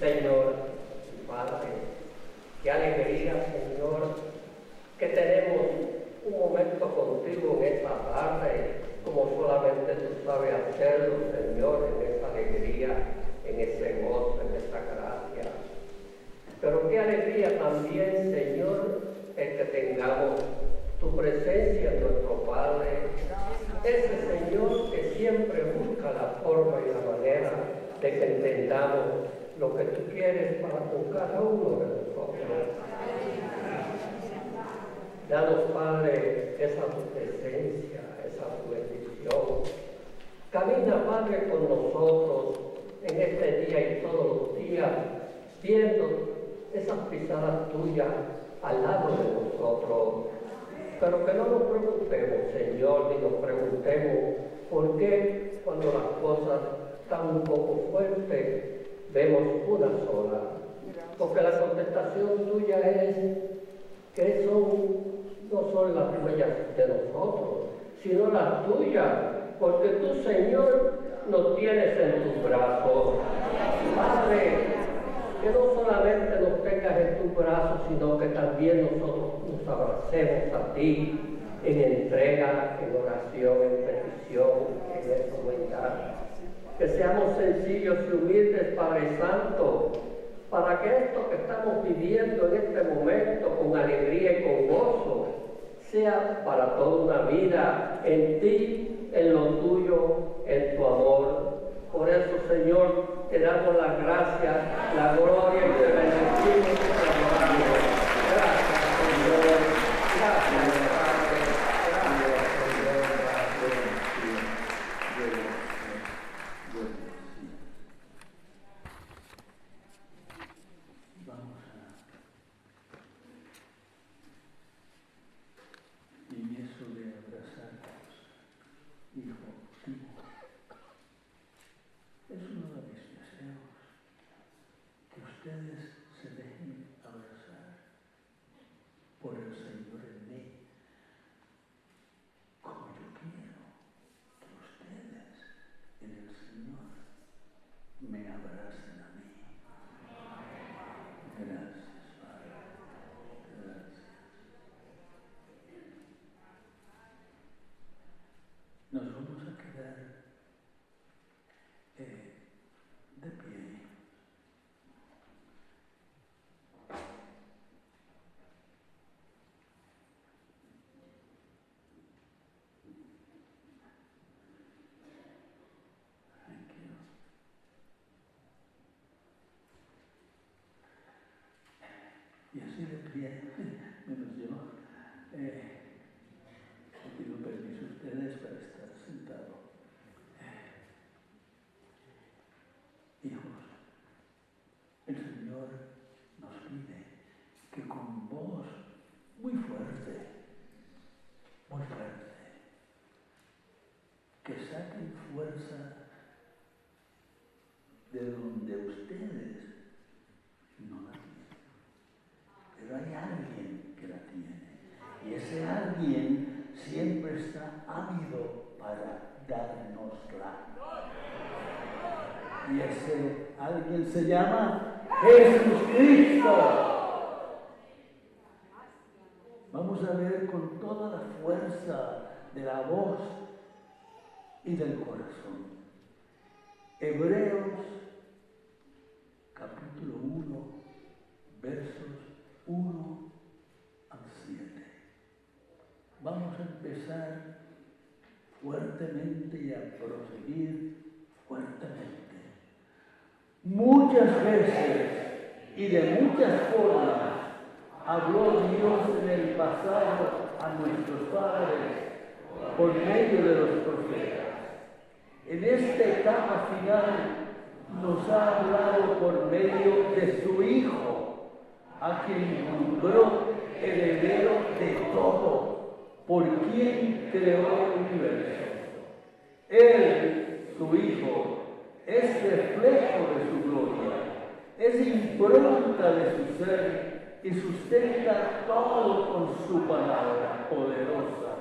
Señor, Padre, qué alegría, Señor, que tenemos un momento contigo en esta tarde, como solamente tú sabes hacerlo, Señor, en esa alegría, en ese gozo, en esa gracia. Pero qué alegría también, Señor, el que tengamos tu presencia en nuestro Padre, ese Señor que siempre busca la forma y la manera de que entendamos lo que tú quieres para con cada uno de nosotros. Danos, Padre, esa tu presencia, esa tu bendición. Camina, Padre, con nosotros en este día y todos los días, viendo esas pisadas tuyas al lado de nosotros. Pero que no nos preocupemos, Señor, ni nos preguntemos por qué cuando las cosas están un poco fuertes, vemos una sola. Porque la contestación tuya es que no son las huellas de nosotros, sino las tuyas, porque tú, Señor, nos tienes en tus brazos. Padre, que no solamente nos tengas en tus brazos, sino que también nosotros nos abracemos a ti en entrega, en oración, en petición, en esa humildad. Que seamos sencillos y humildes, Padre Santo, para que esto que estamos viviendo en este momento con alegría y con gozo sea para toda una vida en ti, en lo tuyo, en tu amor. Por eso, Señor, te damos las gracias, la gloria y te bendecimos y te adoramos. Gracias, Señor. Gracias, Padre. Gracias, Señor. Vamos en eso de abrazarnos, hijo, es uno de mis deseos, que ustedes se dejen abrazar por el Señor en mí, como yo quiero que ustedes en el Señor me abracen a mí. Gracias, Padre. Gracias. Nos vamos a quedar de pie. Thank you. Y así de pie, menos yo, pido permiso a ustedes para estar sentado. Hijos, el Señor nos pide que con voz muy fuerte, que saquen fuerza de donde ustedes no la tienen. Pero hay alguien que la tiene. Y ese alguien siempre está ávido para dárnosla. Y ese alguien se llama Jesucristo. Vamos a ver con toda la fuerza de la voz y del corazón. Hebreos capítulo 1, versos 1 al 7. Vamos a empezar fuertemente y a proseguir fuertemente. Muchas veces y de muchas formas habló Dios en el pasado a nuestros padres por medio de los profetas. En esta etapa final nos ha hablado por medio de su Hijo, a quien nombró heredero de todo, por quien creó el universo. Él, su Hijo, es reflejo de su gloria, es impronta de su ser y sustenta todo con su palabra poderosa.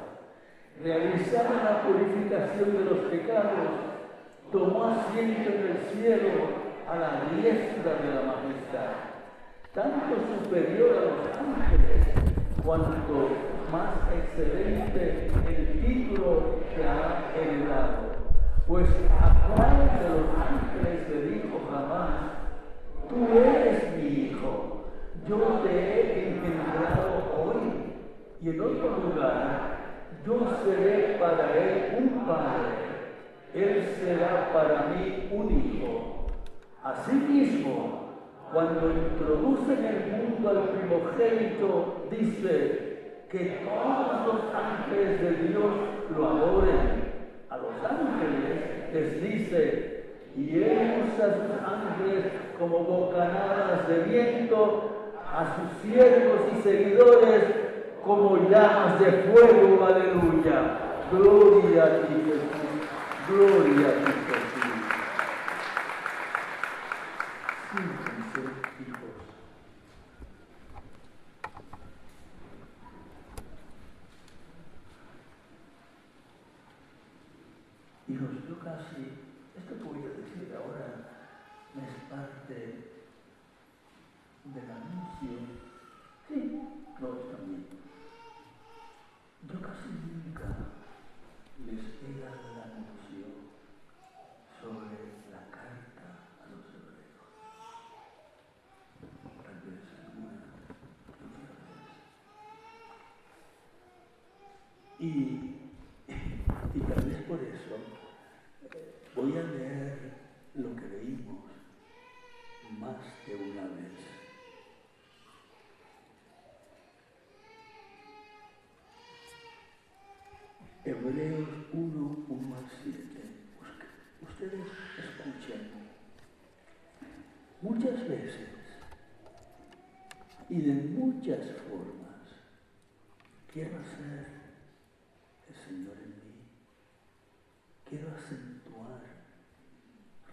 Realizada la purificación de los pecados, tomó asiento en el cielo a la diestra de la majestad, tanto superior a los ángeles, cuanto más excelente el título que ha heredado. Pues a cuál de los ángeles le dijo jamás: tú eres mi hijo, yo te he engendrado hoy? Y en otro lugar: yo seré para él un padre, él será para mí un hijo. Asimismo, cuando introduce en el mundo al primogénito, dice que todos los ángeles de Dios lo adoren. A los ángeles les dice: y él usa a sus ángeles como bocanadas de viento, a sus siervos y seguidores como llamas de fuego. Aleluya. Gloria a ti, Jesús. Gloria a ti, Jesús. Siéntense, hijos. Hijos, yo casi, esto que voy a decir ahora, me es parte del anuncio. Sí, lo es también. Yo casi nunca les he dado el anuncio sobre la carta a los hebreos. Tal vez alguna otra vez. Y tal vez por eso voy a leer lo que leímos más de una vez. Hebreos 1, 1 al 7. Ustedes escuchen. Muchas veces y de muchas formas quiero hacer el Señor en mí. Quiero acentuar,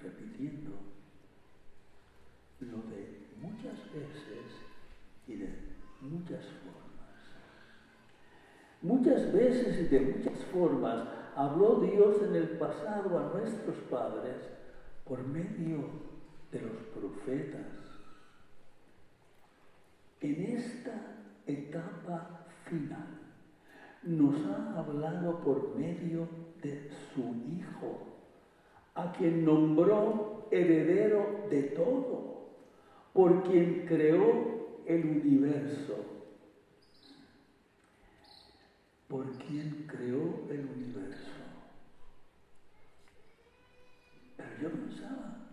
repitiendo, lo de muchas veces y de muchas formas. Muchas veces y de muchas formas habló Dios en el pasado a nuestros padres por medio de los profetas. En esta etapa final nos ha hablado por medio de su Hijo, a quien nombró heredero de todo, por quien creó el universo. Por quien creó el universo. Pero yo pensaba,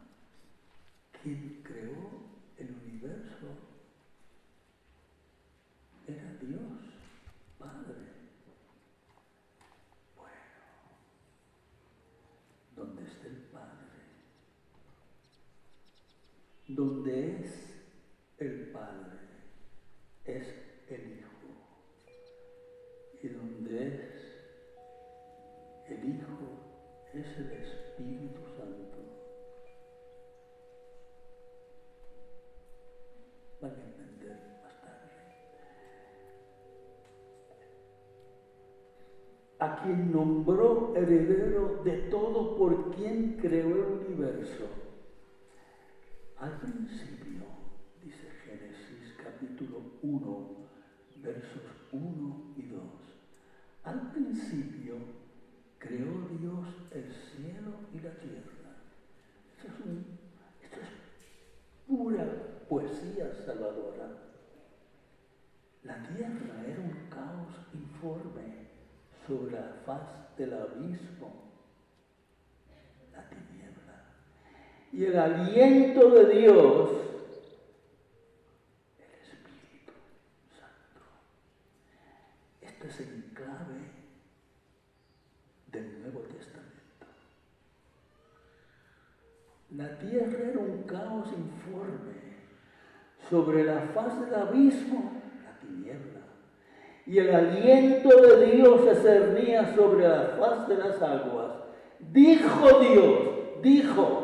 quien creó el universo era Dios, Padre. Bueno, ¿dónde está el Padre? Donde es el Padre, es el Hijo. Y donde es el Hijo, es el Espíritu Santo. Van a entender más tarde. A quien nombró heredero de todo, por quien creó el universo. Al principio, dice Génesis capítulo 1, versos 1 y 2. Al principio creó Dios el cielo y la tierra. Esto es pura poesía salvadora. La tierra era un caos informe sobre la faz del abismo, la tiniebla. Y el aliento de Dios, el Espíritu Santo. Este es el clave del Nuevo Testamento. La tierra era un caos informe sobre la faz del abismo, la tiniebla, y el aliento de Dios se cernía sobre la faz de las aguas. Dijo Dios, dijo.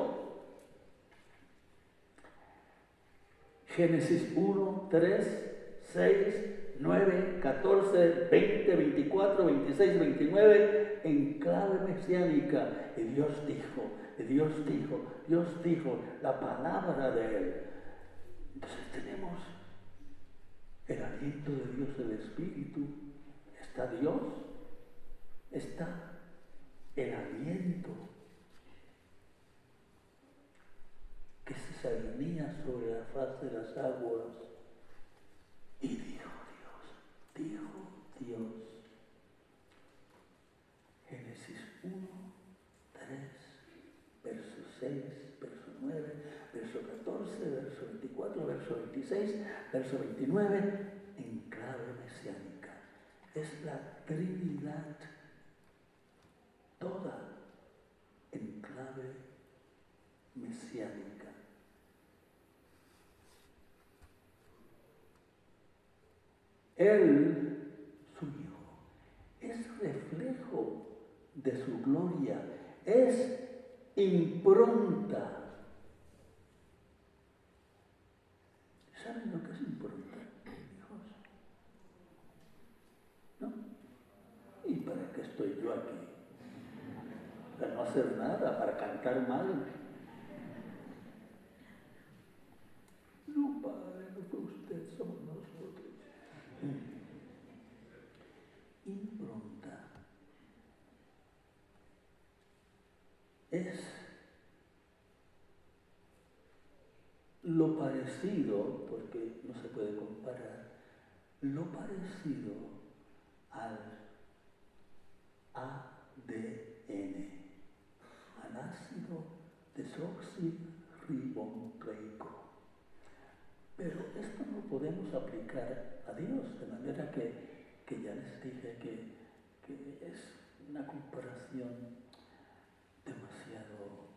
Génesis 1, 3, 6, 9, 14, 20, 24, 26, 29 en clave mesiánica. Y Dios dijo la palabra de Él. Entonces tenemos el aliento de Dios, el Espíritu. Está Dios, está el aliento que se cernía sobre la faz de las aguas. Y dijo Dios. Génesis 1, 3, verso 6, verso 9, verso 14, verso 24, verso 26, verso 29, en clave mesiánica. Es la Trinidad toda en clave mesiánica. Él, su Hijo, es reflejo de su gloria, es impronta. ¿Saben lo que es impronta, hijos? ¿No? ¿Y para qué estoy yo aquí? Para no hacer nada, para cantar mal. No, Padre, no fue usted, somos nosotros. Impronta es lo parecido, porque no se puede comparar, lo parecido al ADN, al ácido desoxirribonucleico. Pero esto no podemos aplicar a Dios, de manera que ya les dije que es una comparación demasiado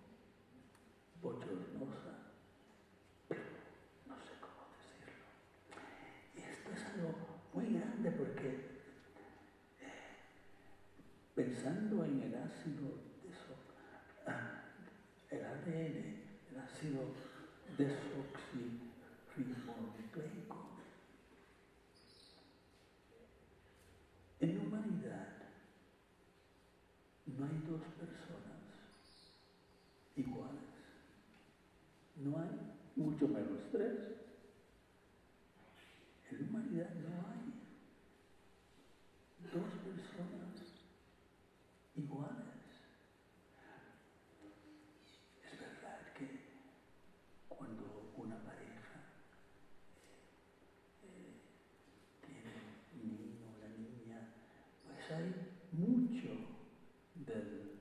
bochornosa, pero no sé cómo decirlo. Y esto es algo muy grande porque pensando en el ácido el ADN, el ácido desoxirribonucleico, en la humanidad no hay dos personas iguales. No hay, mucho menos tres. En la humanidad no hay dos personas iguales. Es verdad que cuando una pareja tiene un niño o una niña, pues hay mucho del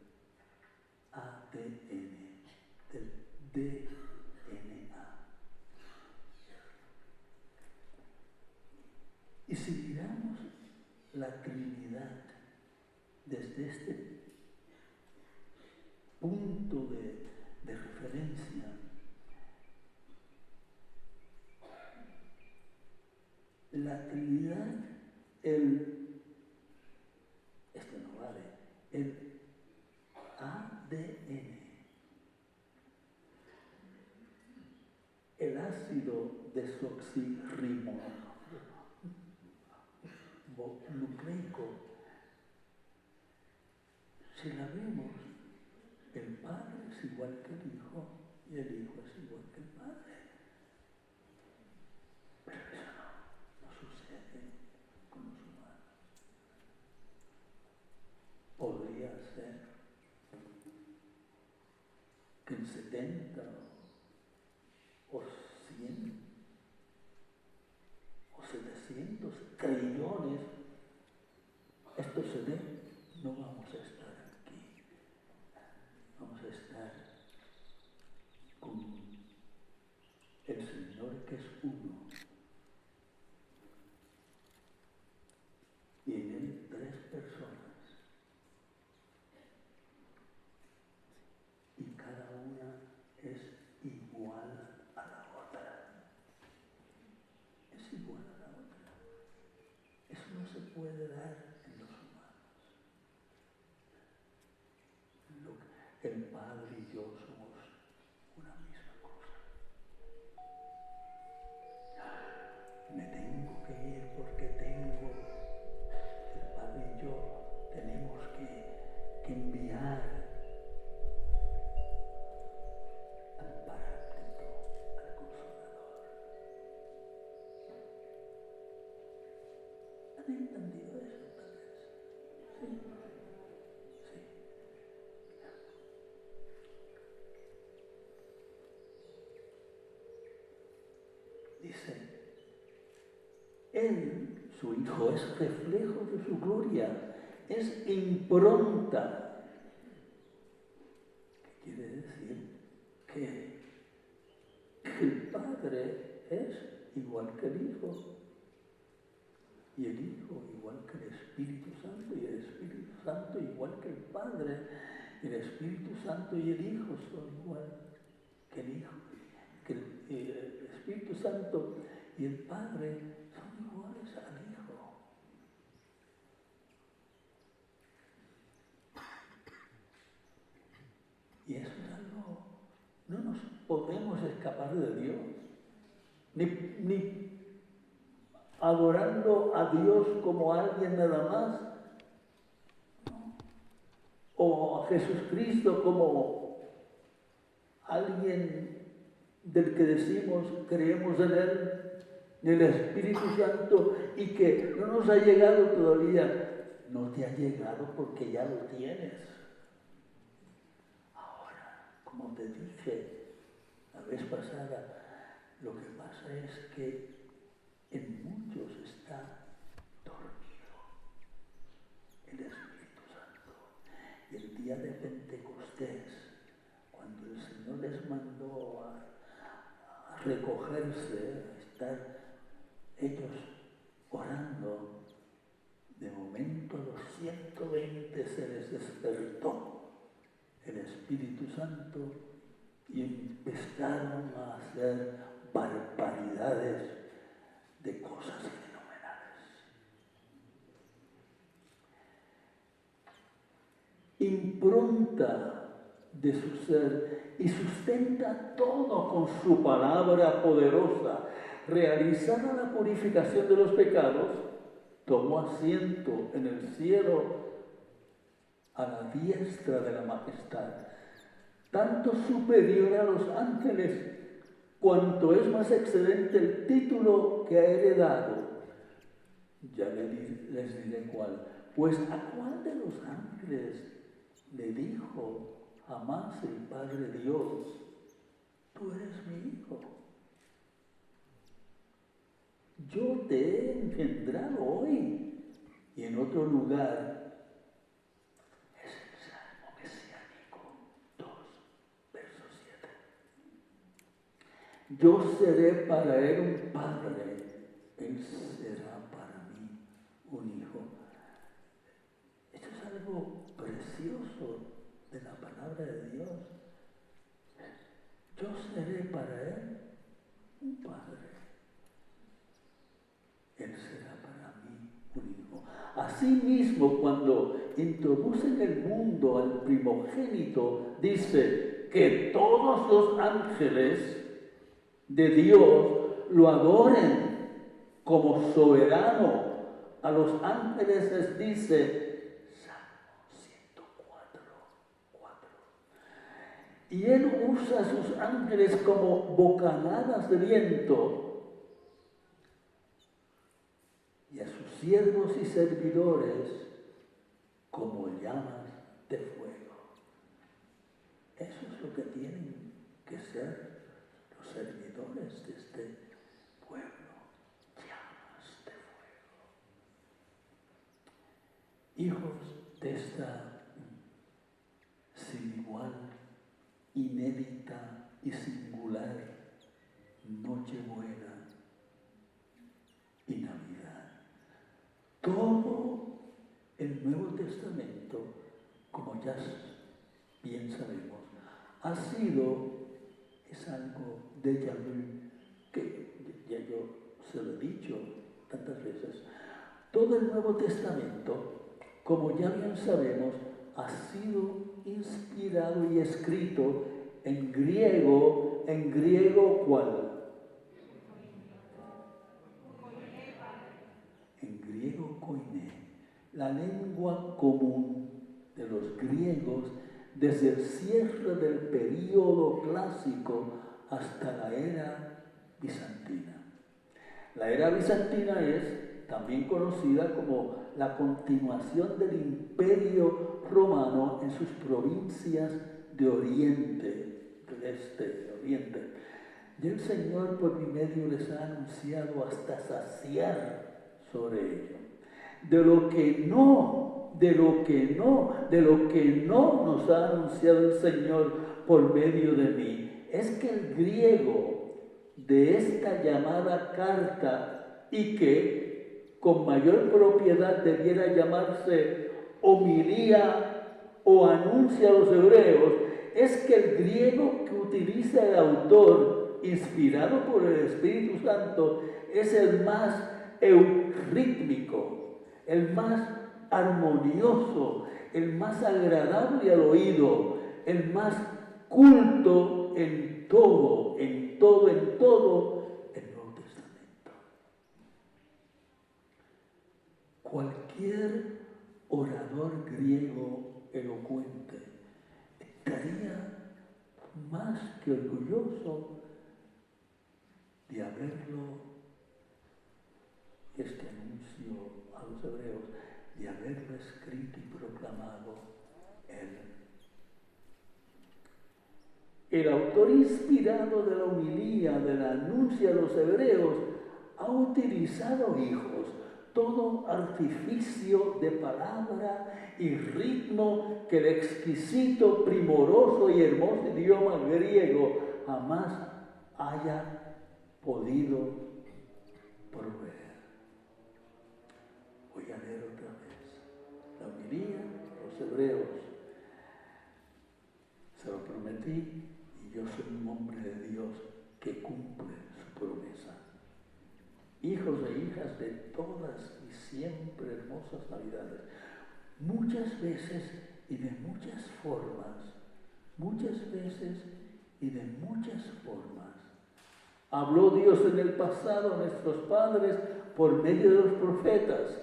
ADN, del DNA. Y si miramos la Trinidad desde este punto de referencia, la Trinidad, esto no vale, el ADN, el ácido desoxirribonucleico, si la vemos, el Padre es igual que el Hijo y el Hijo es igual que el Padre. Pero eso no sucede con los humanos. Podría ser que en 70 o 100 o 700 trillones esto se dé, no vamos a estar aquí. Vamos a estar con el Señor que es uno. Y en Él tres personas. Y cada una es igual a la otra. Es igual a la otra. Eso no se puede dar en los humanos. El Padre y yo somos una misma cosa. Me tengo que ir porque tengo, el Padre y yo tenemos que enviar al Paráclito, al Consolador. ¿Han entendido eso, padres? Sí. Sí. Dice, Él, su Hijo, es reflejo de su gloria, es impronta. ¿Qué quiere decir? Que el Padre es igual que el Hijo, y el Hijo igual que el Espíritu Santo, y el Espíritu Santo igual que el Padre. El Espíritu Santo y el Hijo son igual que el Hijo, que el Espíritu Santo y el Padre son iguales al Hijo. Y eso es algo, no nos podemos escapar de Dios, ni adorando a Dios como alguien nada más, ¿no? O a Jesucristo como alguien del que decimos creemos en Él, ni el Espíritu Santo, y que no nos ha llegado todavía. No te ha llegado porque ya lo tienes. Ahora, como te dije la vez pasada, lo que pasa es que en muchos está dormido el Espíritu Santo. Y el día de Pentecostés, cuando el Señor les mandó a recogerse, a estar ellos orando, de momento a los 120 se les despertó el Espíritu Santo y empezaron a hacer barbaridades de cosas fenomenales. Impronta de su ser y sustenta todo con su palabra poderosa. Realizada la purificación de los pecados, tomó asiento en el cielo a la diestra de la majestad, tanto superior a los ángeles, cuanto es más excelente el título que ha heredado. Ya les diré cuál. Pues ¿a cuál de los ángeles le dijo jamás el Padre Dios: tú eres mi Hijo, yo te he engendrado hoy? Y en otro lugar es el Salmo mesiánico 2, verso 7. Yo seré para él un padre, él será para mí un hijo. Esto es algo precioso de la palabra de Dios. Yo seré para él un padre, él será para mí un hijo. Asimismo, cuando introduce en el mundo al primogénito, dice que todos los ángeles de Dios lo adoren como soberano. A los ángeles les dice, Salmo 104, 4. Y él usa a sus ángeles como bocanadas de viento, y a sus siervos y servidores como llamas de fuego. Eso es lo que tienen que ser los servidores de este pueblo, llamas de fuego. Hijos de esta sin igual, inédita y singular Nochebuena y Navidad. Todo el Nuevo Testamento, como ya bien sabemos, es algo déjà vu, que ya yo se lo he dicho tantas veces. Todo el Nuevo Testamento, como ya bien sabemos, ha sido inspirado y escrito en griego ¿cuál? koine, la lengua común de los griegos desde el cierre del período clásico hasta la era bizantina. La era bizantina es también conocida como la continuación del Imperio Romano en sus provincias de Oriente, del Este, de Oriente. Y el Señor por mi medio les ha anunciado hasta saciar sobre ello. De lo que no nos ha anunciado el Señor por medio de mí, es que el griego de esta llamada carta, y que con mayor propiedad debiera llamarse homilía o anuncia a los hebreos, es que el griego que utiliza el autor, inspirado por el Espíritu Santo, es el más eurítmico, el más armonioso, el más agradable al oído, el más culto en todo el Nuevo Testamento. Cualquier orador griego elocuente estaría más que orgulloso de haberlo, este anuncio a los hebreos, de haberlo escrito y proclamado él. El autor inspirado de la homilía, del anuncio a los hebreos, ha utilizado, hijos, todo artificio de palabra y ritmo que el exquisito, primoroso y hermoso idioma griego jamás haya podido proveer. Voy a leer otra vez la homilía a los hebreos. Se lo prometí y yo soy un hombre de Dios que cumple su promesa. Hijos e hijas de todas y siempre hermosas Navidades, muchas veces y de muchas formas, habló Dios en el pasado a nuestros padres por medio de los profetas.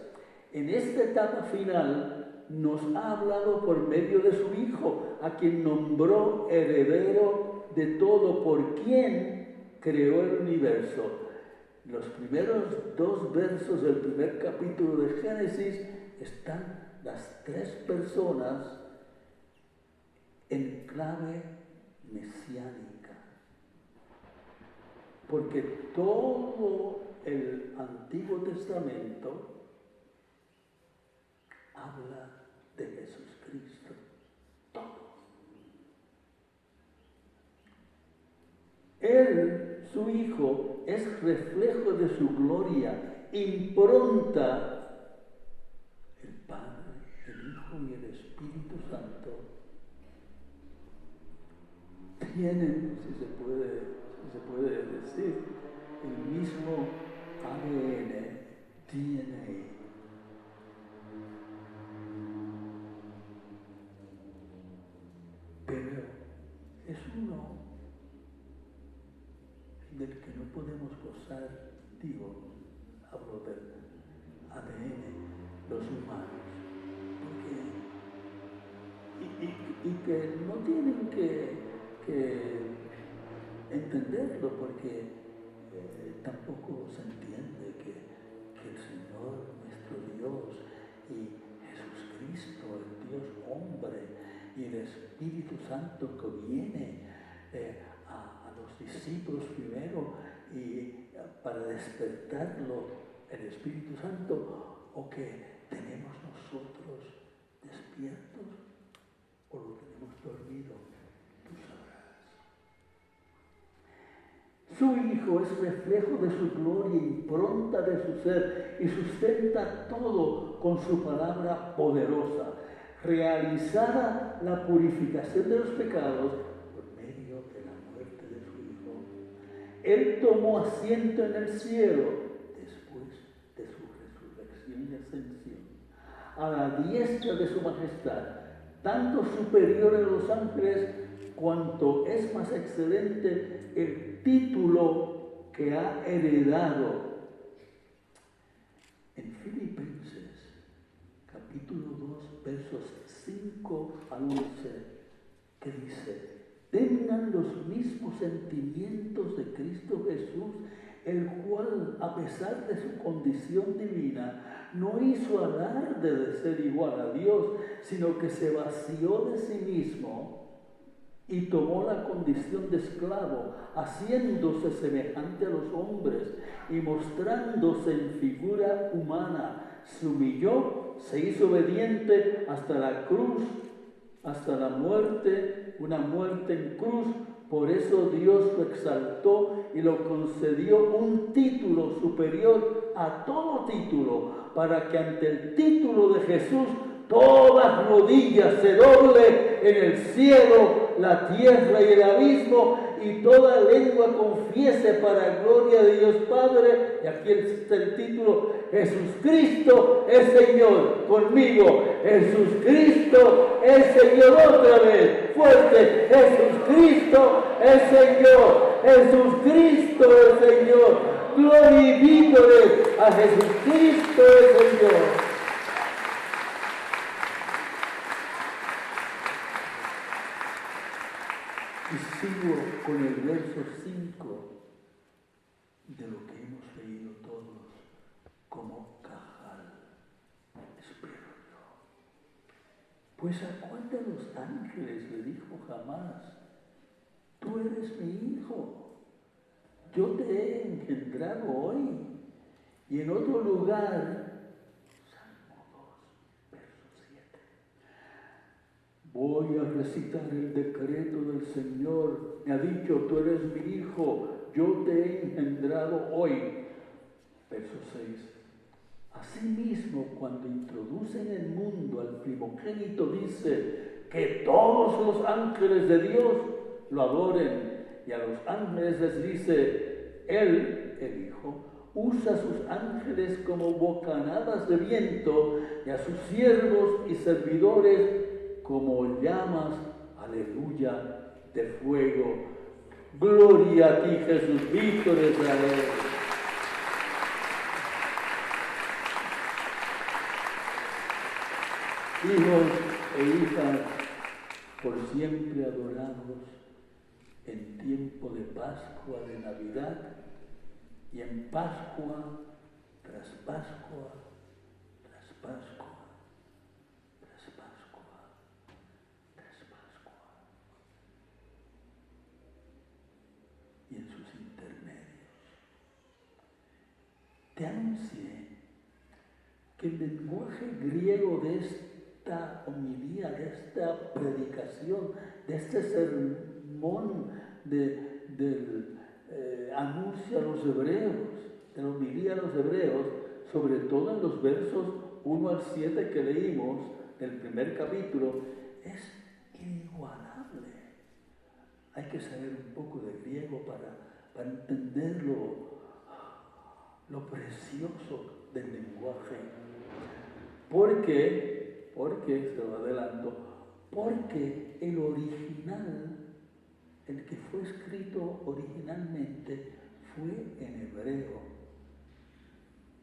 En esta etapa final nos ha hablado por medio de su Hijo, a quien nombró heredero de todo, por quien creó el universo. Los primeros 2 versos del primer capítulo de Génesis están las 3 personas en clave mesiánica. Porque todo el Antiguo Testamento habla de Jesucristo. Todo. Él, su Hijo, es reflejo de su gloria, impronta. El Padre, el Hijo y el Espíritu Santo tienen, si se puede decir, el mismo ADN, DNA. Pero es uno del que no podemos gozar, hablo del ADN, los humanos, y que no tienen que entenderlo, porque tampoco se entiende que el Señor, nuestro Dios, y Jesucristo, el Dios hombre, y el Espíritu Santo que viene a los discípulos primero y para despertarlo, el Espíritu Santo, o que tenemos nosotros despiertos o lo tenemos dormido, tú sabrás. Su Hijo es reflejo de su gloria, impronta de su ser, y sustenta todo con su palabra poderosa. Realizada la purificación de los pecados por medio de la muerte de su Hijo, Él tomó asiento en el cielo después de su resurrección y ascensión, a la diestra de su majestad, tanto superior a los ángeles cuanto es más excelente el título que ha heredado. En Filipenses versos 5 al 11, que dice: tengan los mismos sentimientos de Cristo Jesús, el cual, a pesar de su condición divina, no hizo alarde de ser igual a Dios, sino que se vació de sí mismo y tomó la condición de esclavo, haciéndose semejante a los hombres y mostrándose en figura humana. Se humilló, se hizo obediente hasta la cruz, hasta la muerte, una muerte en cruz. Por eso Dios lo exaltó y lo concedió un título superior a todo título, para que ante el título de Jesús toda rodilla se doble en el cielo, la tierra y el abismo, y toda lengua confiese para gloria de Dios Padre. Y aquí está el título: Jesucristo es Señor. Conmigo: Jesucristo es Señor. Otra vez, fuerte: Jesucristo es Señor. Jesucristo es Señor. Gloria y vítores a Jesucristo es Señor. Y sigo con el verso 5 de lo que hemos leído todos: como cajal, espero yo. Pues a cuál de los ángeles le dijo jamás: tú eres mi hijo, yo te he engendrado hoy? Y en otro lugar, Salmo 2, verso 7. Voy a recitar el decreto del Señor. Me ha dicho: tú eres mi hijo, yo te he engendrado hoy. Verso 6. Asimismo, cuando introduce en el mundo al primogénito, dice que todos los ángeles de Dios lo adoren. Y a los ángeles les dice: Él, el Hijo, usa a sus ángeles como bocanadas de viento, y a sus siervos y servidores como llamas, aleluya, de fuego. Gloria a ti, Jesús, vítores a Él. Hijos e hijas, por siempre adorados, en tiempo de Pascua, de Navidad, y en Pascua, tras Pascua, tras Pascua, tras Pascua, tras Pascua, y en sus intermedios. Te anuncié que el lenguaje griego de esta homilía, de esta predicación, de este sermón del anuncio a los hebreos, de la homilía a los hebreos, sobre todo en los versos 1 al 7 que leímos del primer capítulo, es inigualable. Hay que saber un poco de griego para entender lo precioso del lenguaje. Porque, se lo adelanto, porque el original, el que fue escrito originalmente, fue en hebreo,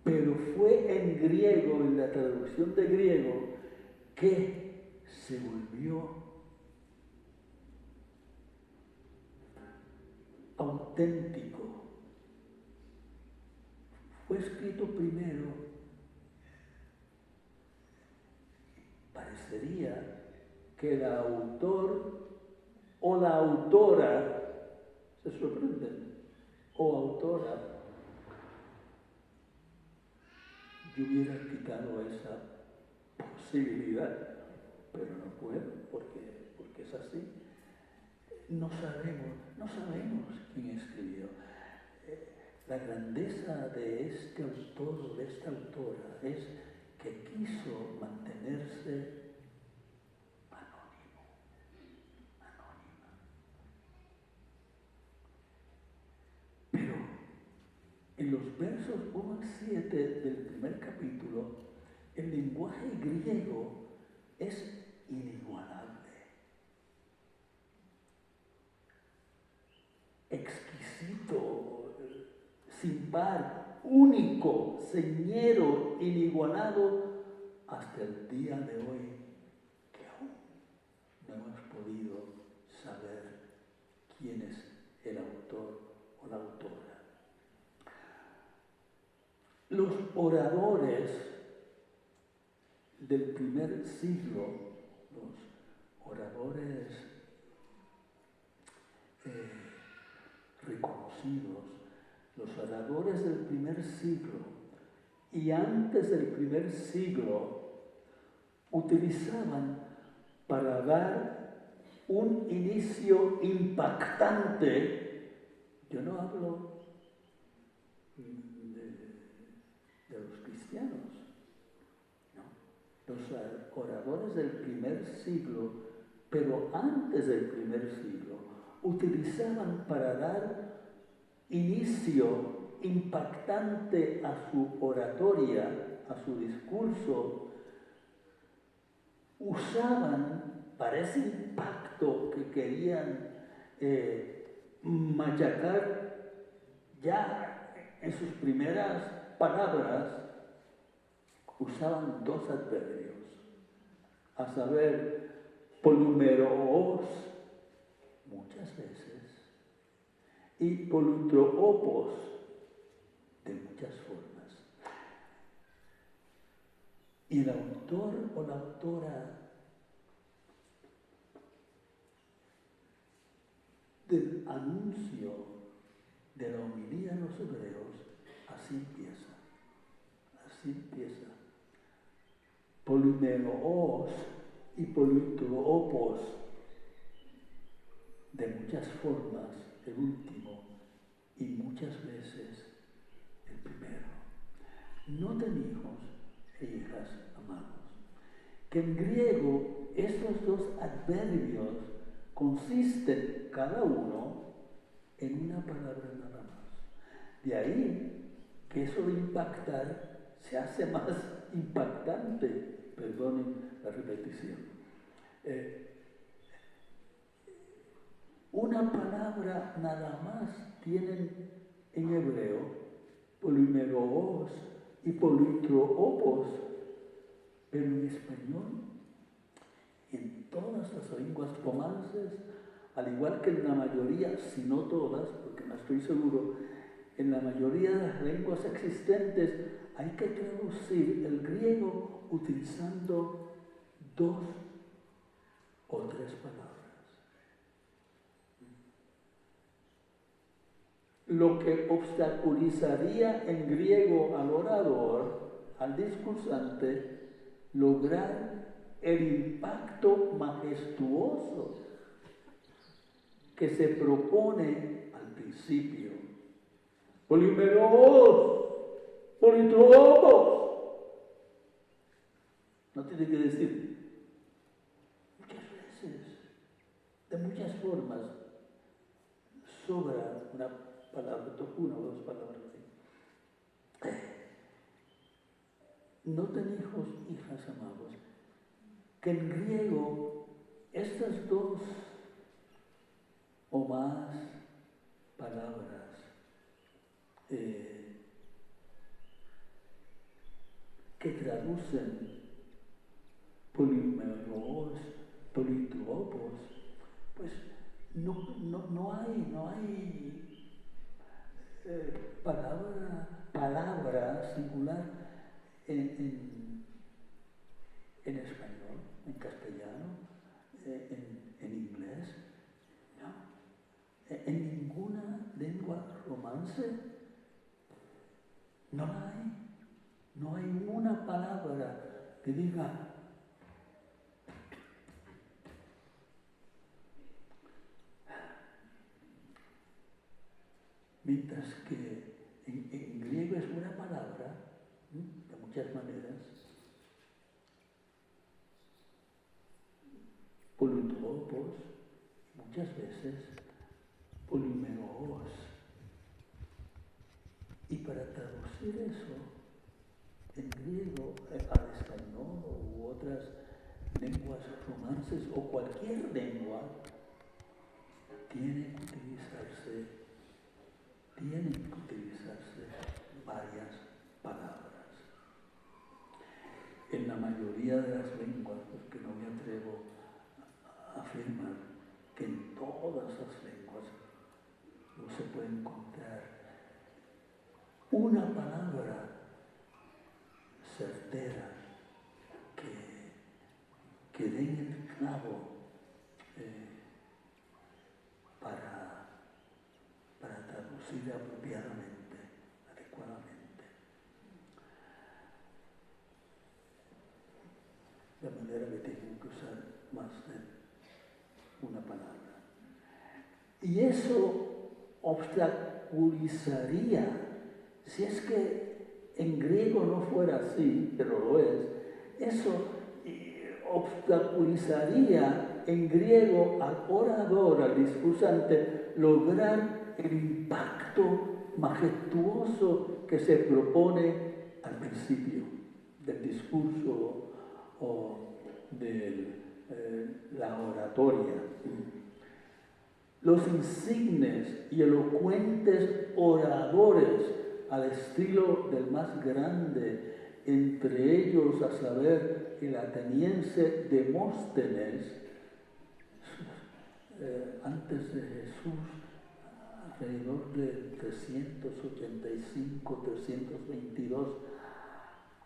pero fue en griego, en la traducción de griego, que se volvió auténtico. Fue escrito primero. Parecería que el autor o la autora, se sorprenden, o autora, yo hubiera quitado esa posibilidad, pero no puedo, porque es así. No sabemos quién escribió. La grandeza de este autor o de esta autora es que quiso mantenerse anónima. Pero en los versos 1 al 7 del primer capítulo, el lenguaje griego es inigualable, exquisito, sin par, único, señero, inigualado hasta el día de hoy. no hemos podido saber quién es el autor o la autora. Los oradores del primer siglo, los oradores reconocidos, los oradores del primer siglo y antes del primer siglo utilizaban para dar un inicio impactante. Yo no hablo de los cristianos, ¿no? Los oradores del primer siglo, pero antes del primer siglo, utilizaban para dar inicio impactante a su oratoria, a su discurso, usaban para ese impacto que querían machacar ya en sus primeras palabras, usaban dos adverbios, a saber, polumeros muchas veces y polutropos de muchas formas. Y el autor o la autora del anuncio de la homilía a los hebreos, así empieza. Así empieza. Polumeros y polutropos de muchas formas, el último, y muchas veces el primero. Noten, hijos e hijas amados, que en griego estos dos adverbios consisten cada uno en una palabra nada más. De ahí que eso de impactar se hace más impactante, perdonen la repetición. Una palabra nada más tienen en hebreo, polimeros y politropos, pero en español, en todas las lenguas romances, al igual que en la mayoría, si no todas, porque no estoy seguro, en la mayoría de las lenguas existentes hay que traducir el griego utilizando dos o tres palabras. Lo que obstaculizaría en griego al orador, al discursante, lograr el impacto majestuoso que se propone al principio. Polimeros, politropos. No tiene que decir muchas veces, de muchas formas, sobra una palabra, una o dos palabras así. Noten, hijos, hijas amados, que en griego estas dos o más palabras que traducen polimeros, politropos, pues no hay palabra singular en español, en castellano, en inglés, ¿no? En ninguna lengua romance no la hay. No hay una palabra que diga mientras que en griego es una palabra, de muchas maneras, politropos, muchas veces polimeros. Y para traducir eso en griego al español u otras lenguas romances o cualquier lengua, tienen que utilizarse varias palabras. En la mayoría de las lenguas, porque no me atrevo afirman que en todas las lenguas no se puede encontrar una palabra certera que den el clavo para traducir apropiadamente, adecuadamente. De manera que tienen que usar más de una palabra. Y eso obstaculizaría, si es que en griego no fuera así, pero lo es, eso obstaculizaría en griego al orador, al discursante, lograr el impacto majestuoso que se propone al principio del discurso o de la oratoria. Los insignes y elocuentes oradores al estilo del más grande, entre ellos, a saber, el ateniense Demóstenes, antes de Jesús, alrededor de 385, 322,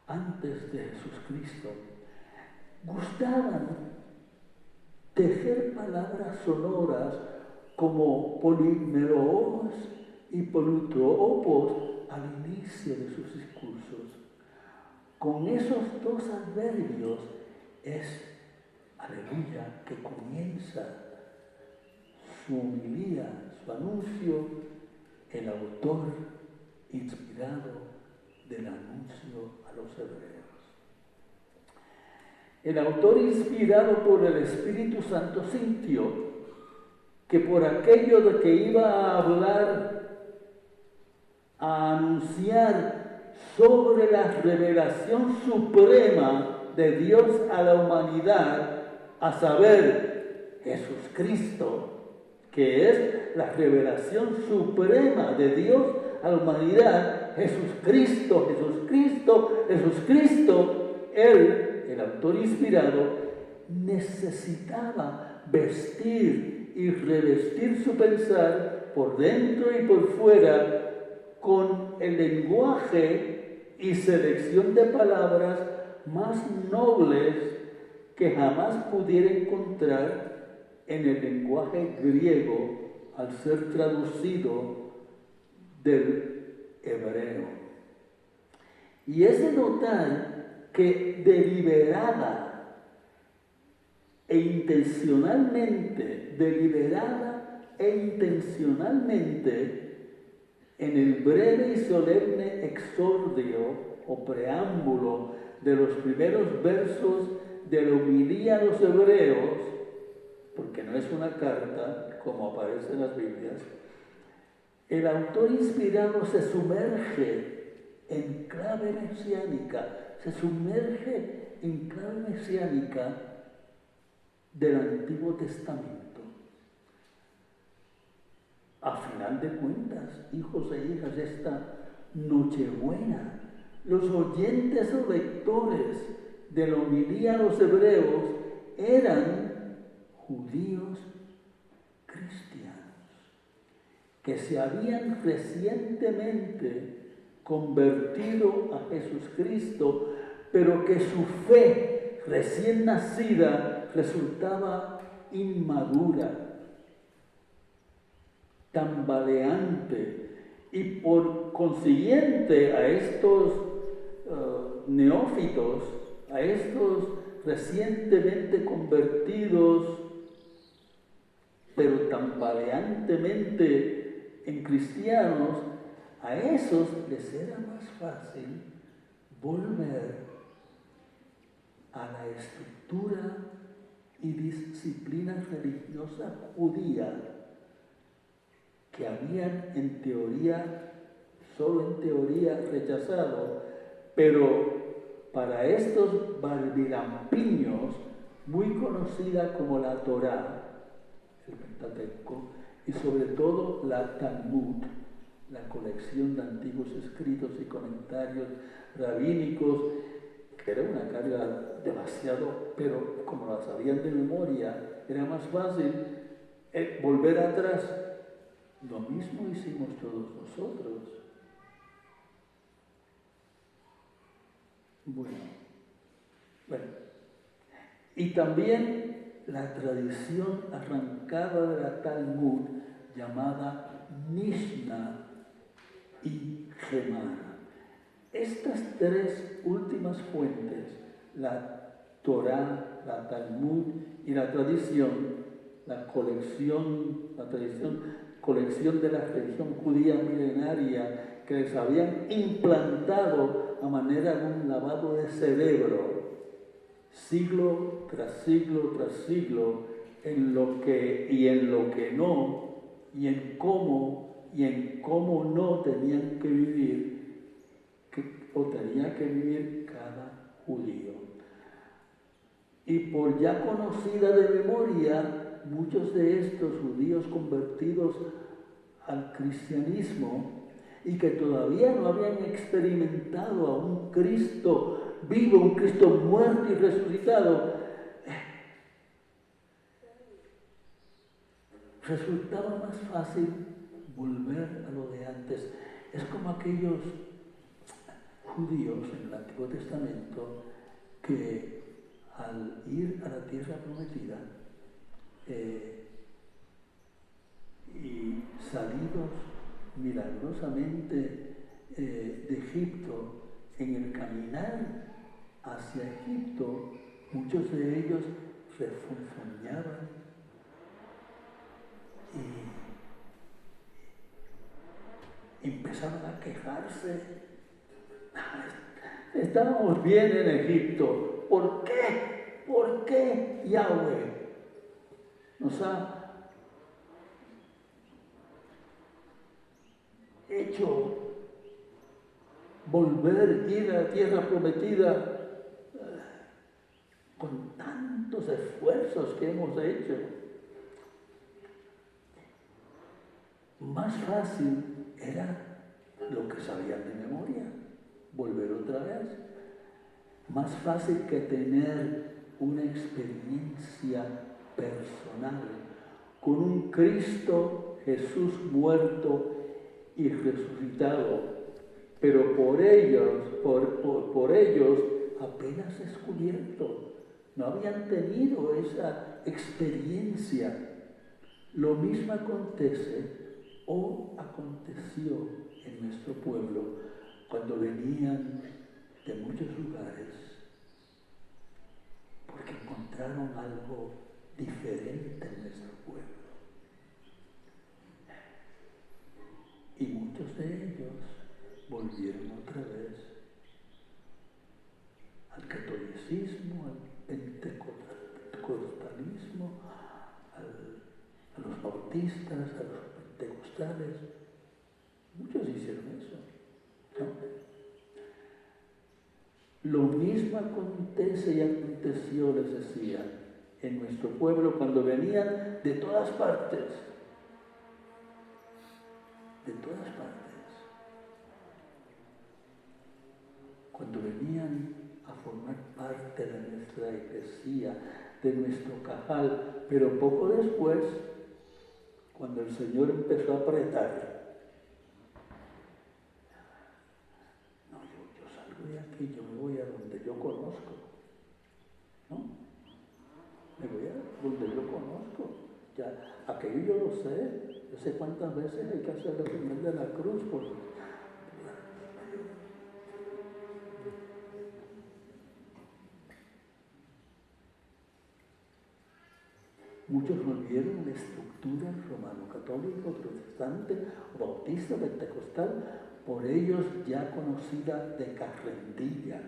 antes de Jesucristo, gustaban tejer palabras sonoras como polimeros y polutropos al inicio de sus discursos. Con esos dos adverbios es, aleluya, que comienza su homilía, su anuncio, el autor inspirado del anuncio a los hebreos. El autor inspirado por el Espíritu Santo sintió que por aquello de que iba a hablar, a anunciar sobre la revelación suprema de Dios a la humanidad, a saber, Jesucristo, que es la revelación suprema de Dios a la humanidad, Jesucristo, Él, el autor inspirado, necesitaba vestir y revestir su pensar por dentro y por fuera con el lenguaje y selección de palabras más nobles que jamás pudiera encontrar en el lenguaje griego al ser traducido del hebreo. Y es de notar que deliberada e intencionalmente, en el breve y solemne exordio o preámbulo de los primeros versos de la homilía a los hebreos, porque no es una carta como aparece en las Biblias, el autor inspirado se sumerge en clave mesiánica, del Antiguo Testamento. A final de cuentas, hijos e hijas, esta Nochebuena, los oyentes o lectores de la homilía a los hebreos eran judíos cristianos que se habían recientemente convertido a Jesucristo, pero que su fe recién nacida resultaba inmadura, tambaleante, y por consiguiente a estos neófitos, a estos recientemente convertidos, pero tambaleantemente en cristianos, a esos les era más fácil volver a la estructura y disciplina religiosa judía que habían en teoría, solo en teoría, rechazado, pero para estos barbilampiños, muy conocida como la Torá, el Pentateuco, y sobre todo la Talmud, la colección de antiguos escritos y comentarios rabínicos que era una carga demasiado, pero como la sabían de memoria, era más fácil volver atrás. Lo mismo hicimos todos nosotros. Bueno. Y también la tradición arrancada de la Talmud llamada Mishnah y Gemara. Estas tres últimas fuentes, la Torá, la Talmud y la tradición, colección de la religión judía milenaria que les habían implantado a manera de un lavado de cerebro, siglo tras siglo tras siglo, en lo que no, y en cómo no tenían que vivir, o tenía que vivir cada judío. Y por ya conocida de memoria, muchos de estos judíos convertidos al cristianismo y que todavía no habían experimentado a un Cristo vivo, un Cristo muerto y resucitado, resultaba más fácil volver a lo de antes. Es como aquellos judíos en el Antiguo Testamento que al ir a la tierra prometida y salidos milagrosamente de Egipto, en el caminar hacia Egipto, muchos de ellos refunfuñaban y empezaron a quejarse. Estábamos bien en Egipto. ¿Por qué? ¿Por qué Yahweh nos ha hecho volver, ir a la tierra prometida con tantos esfuerzos que hemos hecho? Más fácil era lo que sabían de memoria, volver otra vez. Más fácil que tener una experiencia personal con un Cristo Jesús muerto y resucitado, pero por ellos apenas descubierto, no habían tenido esa experiencia. Lo mismo acontece o aconteció en nuestro pueblo cuando venían de muchos lugares, porque encontraron algo diferente en nuestro pueblo. Y muchos de ellos volvieron otra vez al catolicismo, al pentecostalismo, a los bautistas, a los pentecostales. Muchos hicieron eso, ¿no? Lo mismo acontece y aconteció, les decía, en nuestro pueblo cuando venían de todas partes. De todas partes. Cuando venían a formar parte de nuestra iglesia, de nuestro cajal, pero poco después, cuando el Señor empezó a apretar, yo salgo de aquí, yo me voy a donde yo conozco, ¿no? Me voy a donde yo conozco. Ya, aquello yo lo sé, yo sé cuántas veces hay que hacer la señal de la cruz. Muchos volvieron a la estructura romano-católico, protestante, bautista, pentecostal, por ellos ya conocida de carrendilla.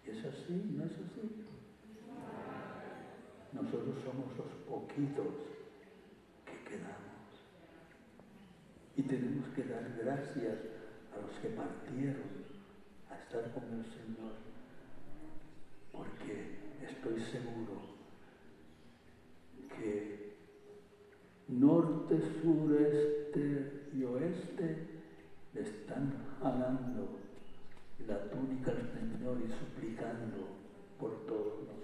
¿Y es así? ¿No es así? Nosotros somos los poquitos que quedamos. Y tenemos que dar gracias a los que partieron a estar con el Señor, porque estoy seguro que norte, sur, este y oeste le están jalando la túnica al Señor y suplicando por todos nosotros.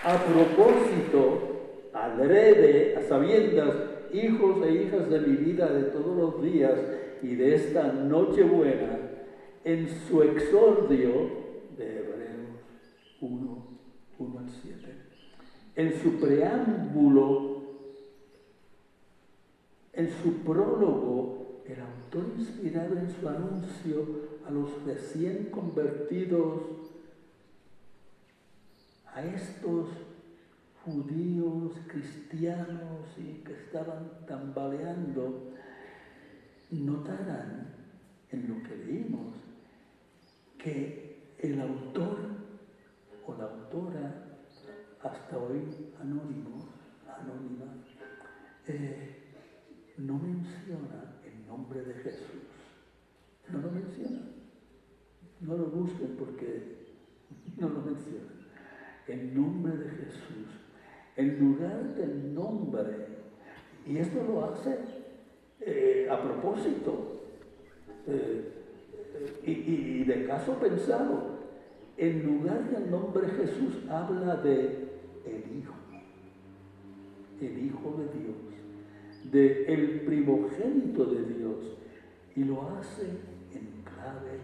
A propósito, adrede, a sabiendas, hijos e hijas de mi vida de todos los días y de esta Nochebuena, en su exordio de Hebreos 1, 1 al 7, en su preámbulo, en su prólogo, el autor inspirado en su anuncio a los recién convertidos, a estos judíos, cristianos y que estaban tambaleando, notarán en lo que leímos que el autor o la autora, hasta hoy anónima, no menciona el nombre de Jesús. No lo menciona. No lo busquen porque no lo menciona. El nombre de Jesús, en lugar del nombre, y esto lo hace a propósito y de caso pensado, en lugar del nombre Jesús habla de el Hijo de Dios, de el primogénito de Dios, y lo hace en clave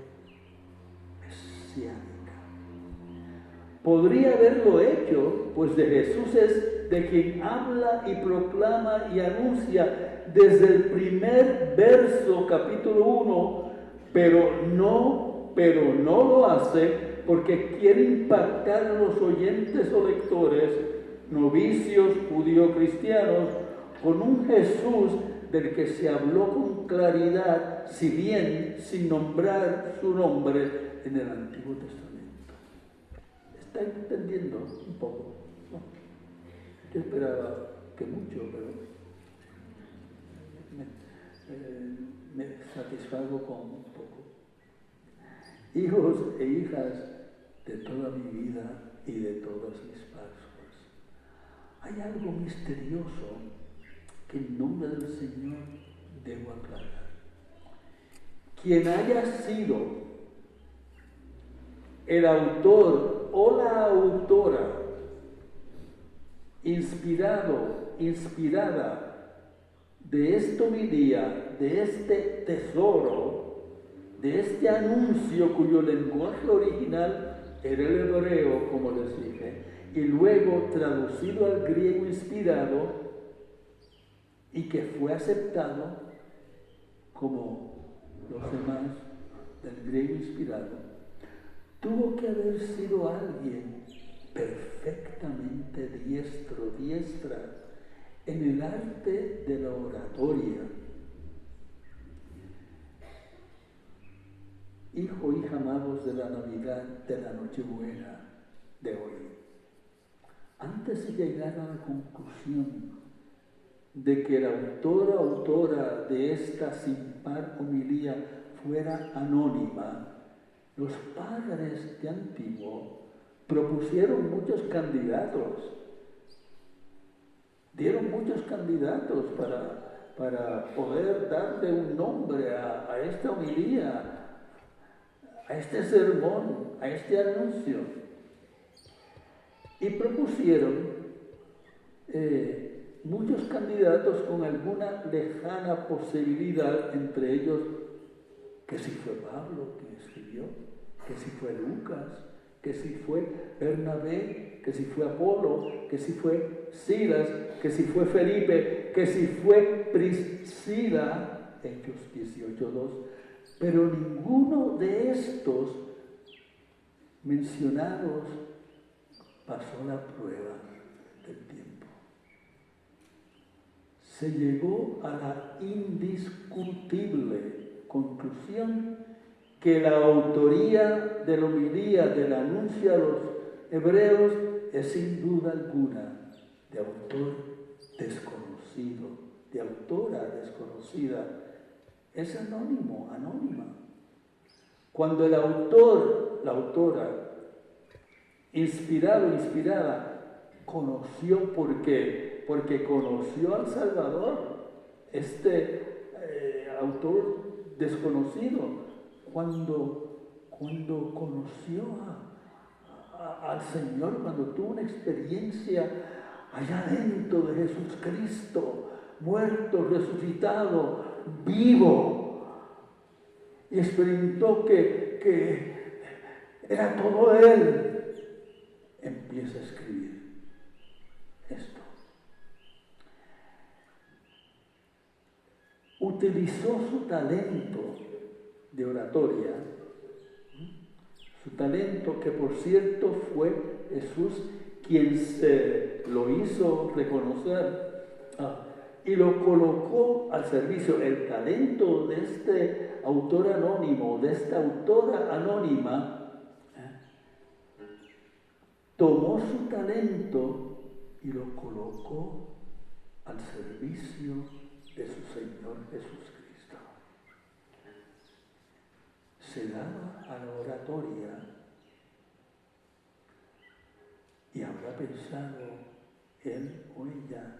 mesiánica. Podría haberlo hecho, pues de Jesús es de quien habla y proclama y anuncia desde el primer verso, capítulo 1, pero no lo hace porque quiere impactar a los oyentes o lectores, novicios judío-cristianos, con un Jesús del que se habló con claridad, si bien sin nombrar su nombre en el Antiguo Testamento. ¿Está entendiendo un poco? ¿No? Yo esperaba que mucho, pero me satisfago con un poco. Hijos e hijas de toda mi vida y de todas mis Pascuas, hay algo misterioso que en nombre del Señor debo aclarar. Quien haya sido el autor o la autora inspirada de esta homilía, de este tesoro, de este anuncio cuyo lenguaje original era el hebreo, como les dije, y luego traducido al griego inspirado y que fue aceptado como los demás del griego inspirado, tuvo que haber sido alguien perfectamente diestra en el arte de la oratoria. Hijo, hija amados de la Navidad, de la Nochebuena de hoy, antes de llegar a la conclusión de que la autora de esta sin par homilía fuera anónima, los padres de antiguo propusieron muchos candidatos, dieron muchos candidatos para poder darle un nombre a esta homilía, a este sermón, a este anuncio. Y propusieron muchos candidatos con alguna lejana posibilidad, entre ellos que si fue Pablo quien escribió, que si fue Lucas, que si fue Bernabé, que si fue Apolo, que si fue Silas, que si fue Felipe, que si fue Priscila, Hechos 18:2, pero ninguno de estos mencionados pasó la prueba del tiempo. Se llegó a la indiscutible conclusión que la autoría de la homilía del anuncio a los hebreos es sin duda alguna de autor desconocido, de autora desconocida. Es anónima. Cuando el autor, la autora, inspirada, conoció porque conoció al Salvador, autor desconocido, cuando conoció al Señor, cuando tuvo una experiencia allá dentro de Jesucristo, muerto, resucitado, vivo, y experimentó que era todo Él, empieza a escribir esto. Utilizó su talento de oratoria, su talento que por cierto fue Jesús quien se lo hizo reconocer y lo colocó al servicio. El talento de este autor anónimo, de esta autora anónima, tomó su talento y lo colocó al servicio de su Señor Jesucristo. Se daba a la oratoria y habrá pensado él o ella,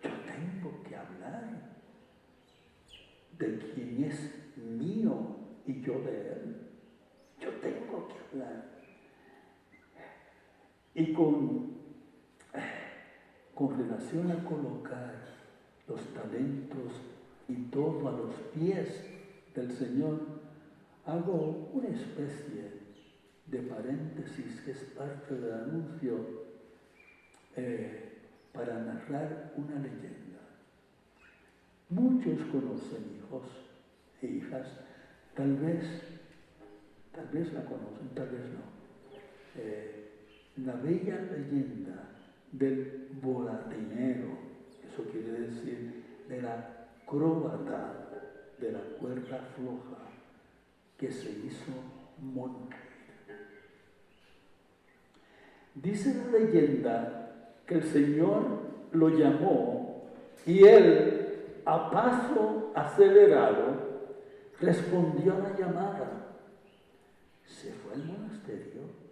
yo tengo que hablar de quien es mío y yo de él. Yo tengo que hablar. Y con relación a colocar los talentos y todo a los pies del Señor, hago una especie de paréntesis que es parte del anuncio para narrar una leyenda. Muchos conocen, hijos e hijas, tal vez la conocen, tal vez no. La bella leyenda del volatinero, eso quiere decir de la acróbata de la cuerda floja que se hizo monje. Dice la leyenda que el Señor lo llamó y él, a paso acelerado, respondió a la llamada. Se fue al monasterio,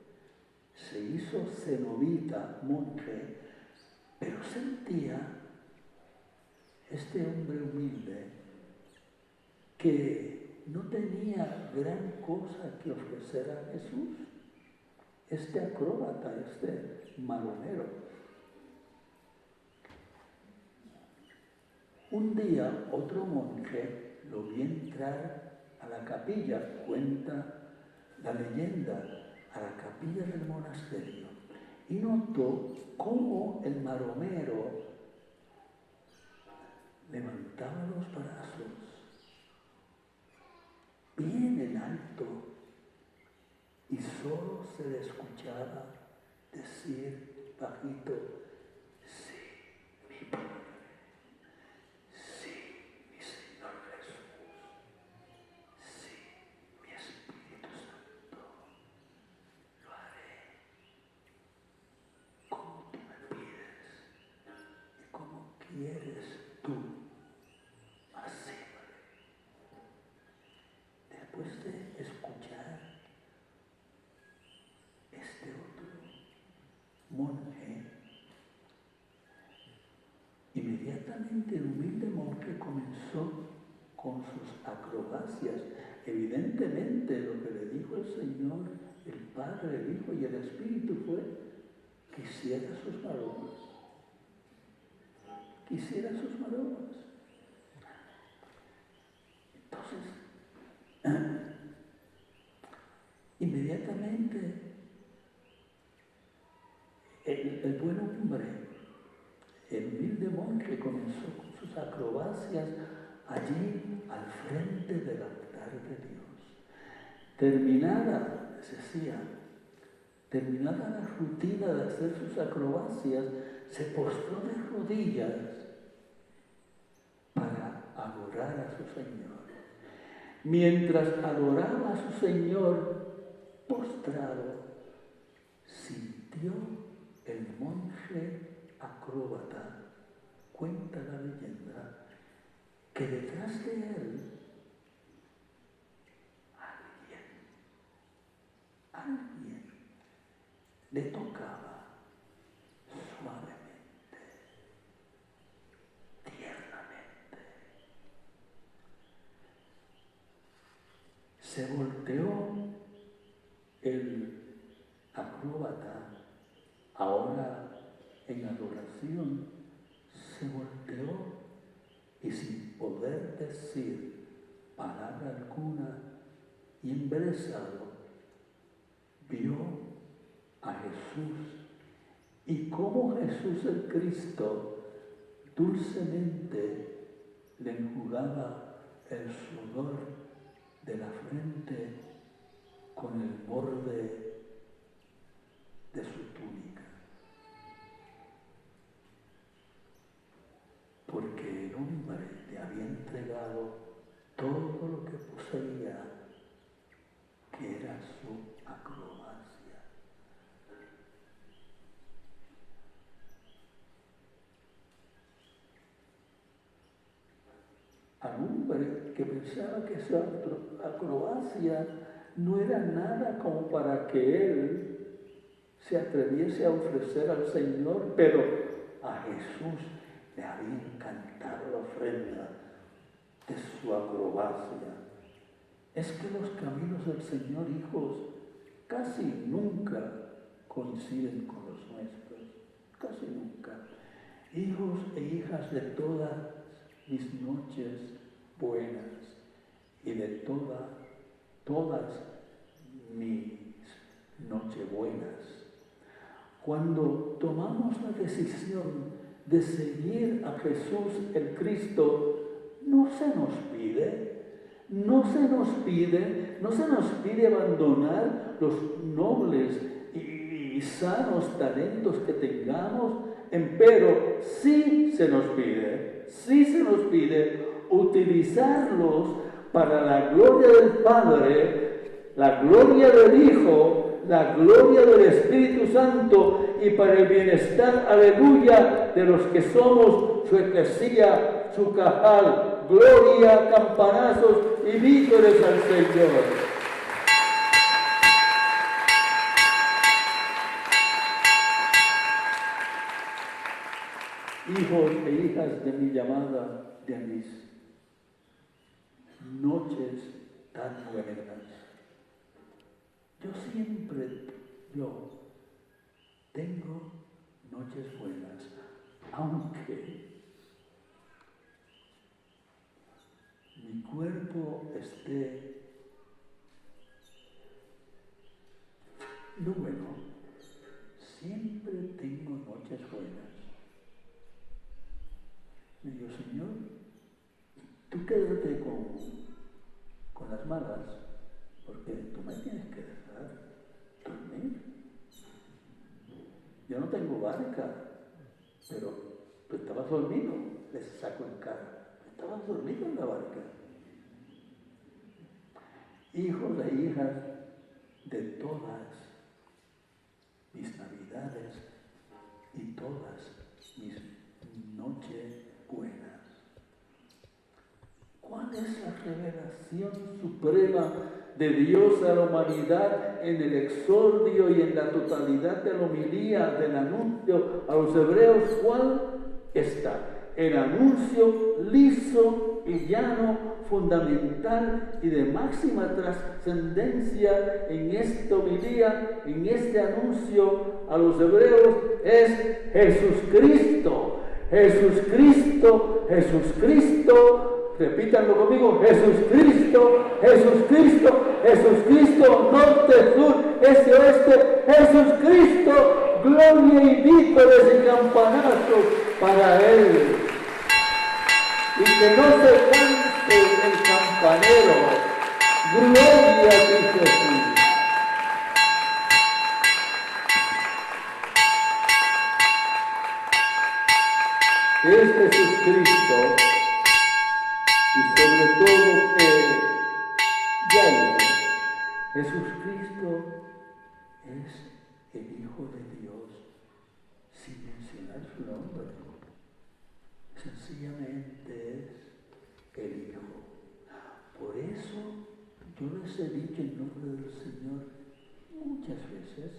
se hizo cenobita, monje, pero sentía este hombre humilde que no tenía gran cosa que ofrecer a Jesús. Este acróbata, este maronero. Un día otro monje lo vio entrar a la capilla, cuenta la leyenda, a la capilla del monasterio, y notó cómo el maromero levantaba los brazos bien en alto y solo se le escuchaba decir bajito, sí, mi Padre, sí, mi Señor Jesús, sí, mi Espíritu Santo, lo haré como tú me pides y como quieres tú, así. Después de escuchar este otro monje, inmediatamente el humilde monje comenzó con sus acrobacias. Evidentemente lo que le dijo el Señor, el Padre, el Hijo y el Espíritu fue que hiciera sus maromas. Que hiciera sus maromas. Entonces, inmediatamente el buen hombre, el humilde monje, comenzó con sus acrobacias allí al frente del altar de Dios. Terminada la rutina de hacer sus acrobacias, se postró de rodillas para adorar a su Señor. Mientras adoraba a su Señor postrado, sintió el monje acróbata, cuenta la leyenda, que detrás de él alguien le toca tocaba suavemente, tiernamente. Se volteó el acróbata, ahora en adoración, se volteó y sin poder decir palabra alguna y embelesado, vio a Jesús y cómo Jesús el Cristo dulcemente le enjugaba el sudor de la frente con el borde de su túnica. Porque el hombre le había entregado todo lo que poseía, que era su acrobacia. Al hombre que pensaba que su acrobacia no era nada como para que él se atreviese a ofrecer al Señor, pero a Jesús le había encantado la ofrenda de su acrobacia. Es que los caminos del Señor, hijos, casi nunca coinciden con los nuestros, casi nunca. Hijos e hijas de todas mis noches buenas y de todas mis nochebuenas. Cuando tomamos la decisión de seguir a Jesús el Cristo, no se nos pide abandonar los nobles y sanos talentos que tengamos, empero sí se nos pide utilizarlos para la gloria del Padre, la gloria del Hijo, la gloria del Espíritu Santo y para el bienestar, aleluya, de los que somos su eclesía, su cajal, gloria, campanazos y vítores al Señor. Hijos e hijas de mi llamada, de mis noches tan buenas. Yo tengo noches buenas, aunque mi cuerpo esté no bueno, siempre tengo noches buenas. Me digo, Señor, tú quédate con las malas, porque tú me tienes que dejar dormir. Yo no tengo barca, pero tú estabas dormido, les saco en cara. Estabas dormido en la barca. Hijos e hijas de todas mis navidades y todas mis noches buenas. ¿Cuál es la revelación suprema de Dios a la humanidad en el exordio y en la totalidad de la homilía del anuncio a los hebreos? ¿Cuál está? El anuncio liso y llano, fundamental y de máxima trascendencia en esta homilía, en este anuncio a los hebreos, es Jesucristo. Jesucristo, Jesucristo. Repítanlo conmigo, Jesucristo, Jesucristo, Jesucristo, norte, sur, este, oeste, Jesucristo, gloria y vítores y campanazos para Él. Y que no se canse el campanero, gloria a ti, Jesús. Es Jesucristo. Y sobre todo Jesucristo es el Hijo de Dios, sin mencionar su nombre. Sencillamente es el Hijo. Por eso yo les he dicho en nombre del Señor muchas veces,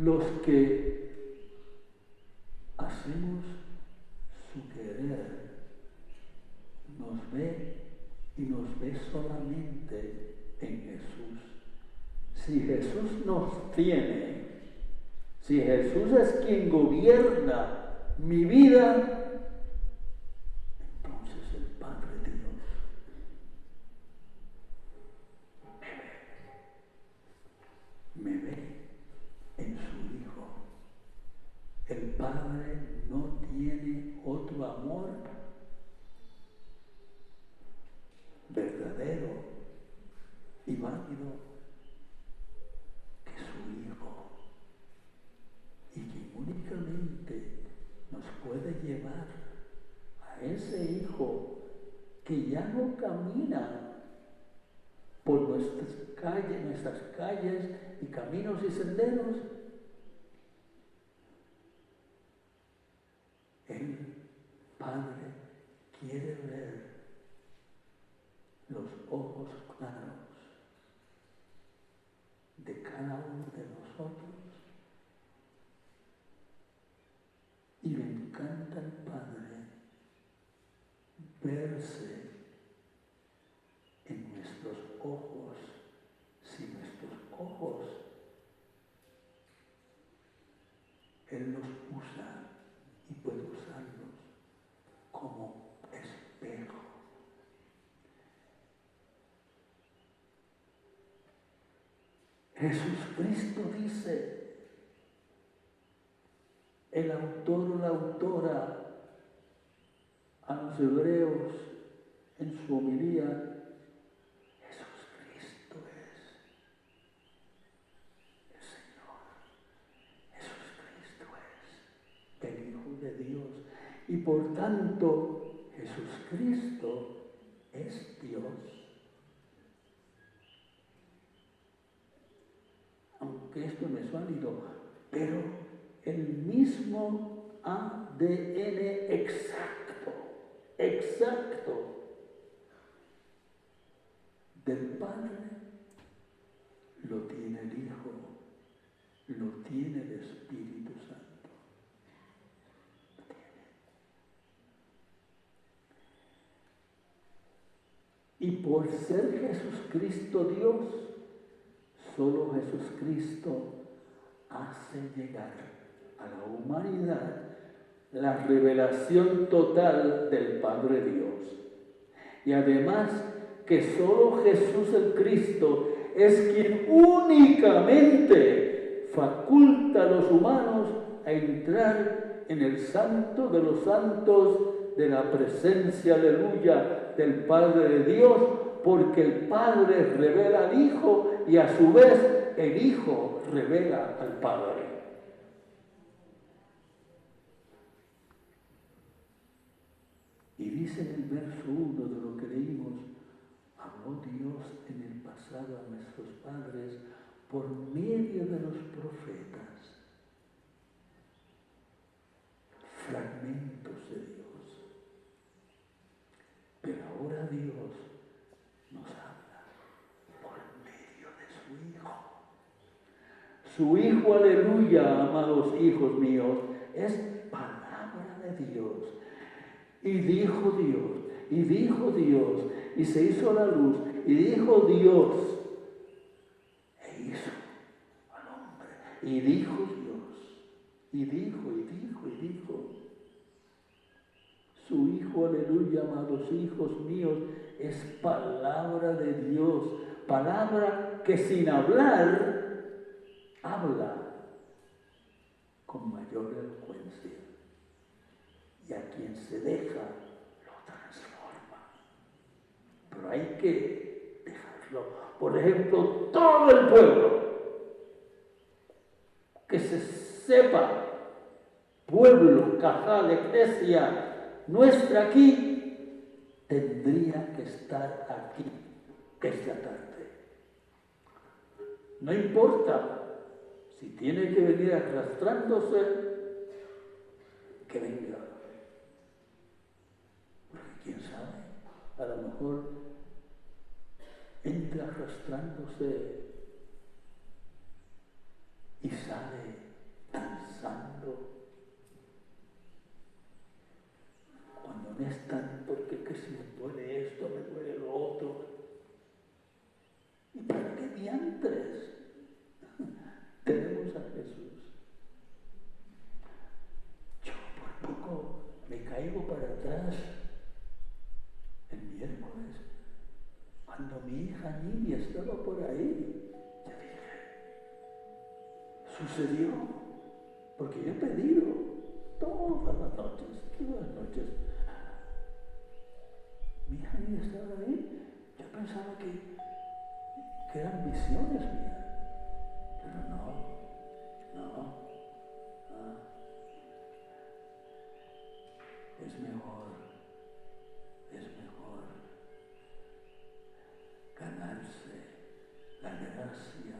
los que hacemos su querer, nos ve y nos ve solamente en Jesús. Si Jesús nos tiene, si Jesús es quien gobierna mi vida, entonces el Padre Dios me ve en su Hijo. El Padre no tiene otro amor verdadero y válido que su Hijo, y que únicamente nos puede llevar a ese Hijo que ya no camina por nuestras calles y caminos y senderos. El Padre quiere ver los ojos claros de cada uno de nosotros, y le encanta al Padre verse en nuestros ojos, si nuestros ojos Él los usa y puede usarlos como espejo. Jesucristo dice, el autor o la autora a los hebreos en su homilía, Jesucristo es el Señor, Jesucristo es el Hijo de Dios, y por tanto Jesucristo es Dios. Aunque esto no es válido, pero el mismo ADN exacto del Padre lo tiene el Hijo, lo tiene el Espíritu Santo. Lo tiene. Y por ser Jesucristo Dios, solo Jesucristo hace llegar a la humanidad la revelación total del Padre Dios. Y además que solo Jesús el Cristo es quien únicamente faculta a los humanos a entrar en el santo de los santos de la presencia, aleluya, del Padre de Dios, porque el Padre revela al Hijo y a su vez el Hijo revela al Padre. Y dice en el verso 1 de lo que leímos, habló Dios en el pasado a nuestros padres por medio de los profetas. Fragmentos de Dios. Pero ahora Dios nos habla por medio de su Hijo. Su Hijo, aleluya, amados hijos míos, es palabra de Dios. Y dijo Dios, y se hizo la luz, y dijo Dios, e hizo al hombre. Y dijo Dios, y dijo. Su Hijo, aleluya, amados hijos míos, es palabra de Dios, palabra que sin hablar, habla con mayor elocuencia. Y a quien se deja, lo transforma. Pero hay que dejarlo. Por ejemplo, todo el pueblo, que se sepa, pueblo, Cajal, iglesia nuestra aquí, tendría que estar aquí esta tarde. No importa si tiene que venir arrastrándose, que venga. Porque quién sabe, a lo mejor entra arrastrándose y sale amonestan porque que si me duele esto, me duele lo otro. ¿Y para qué diantres tenemos a Jesús? Yo por poco me caigo para atrás el miércoles, cuando mi hija Nidia estaba por ahí. Ya dije, sucedió, porque yo he pedido todas las noches. Mi hija Nidia estaba ahí, yo pensaba que eran visiones mías, pero no. Es mejor ganarse la gracia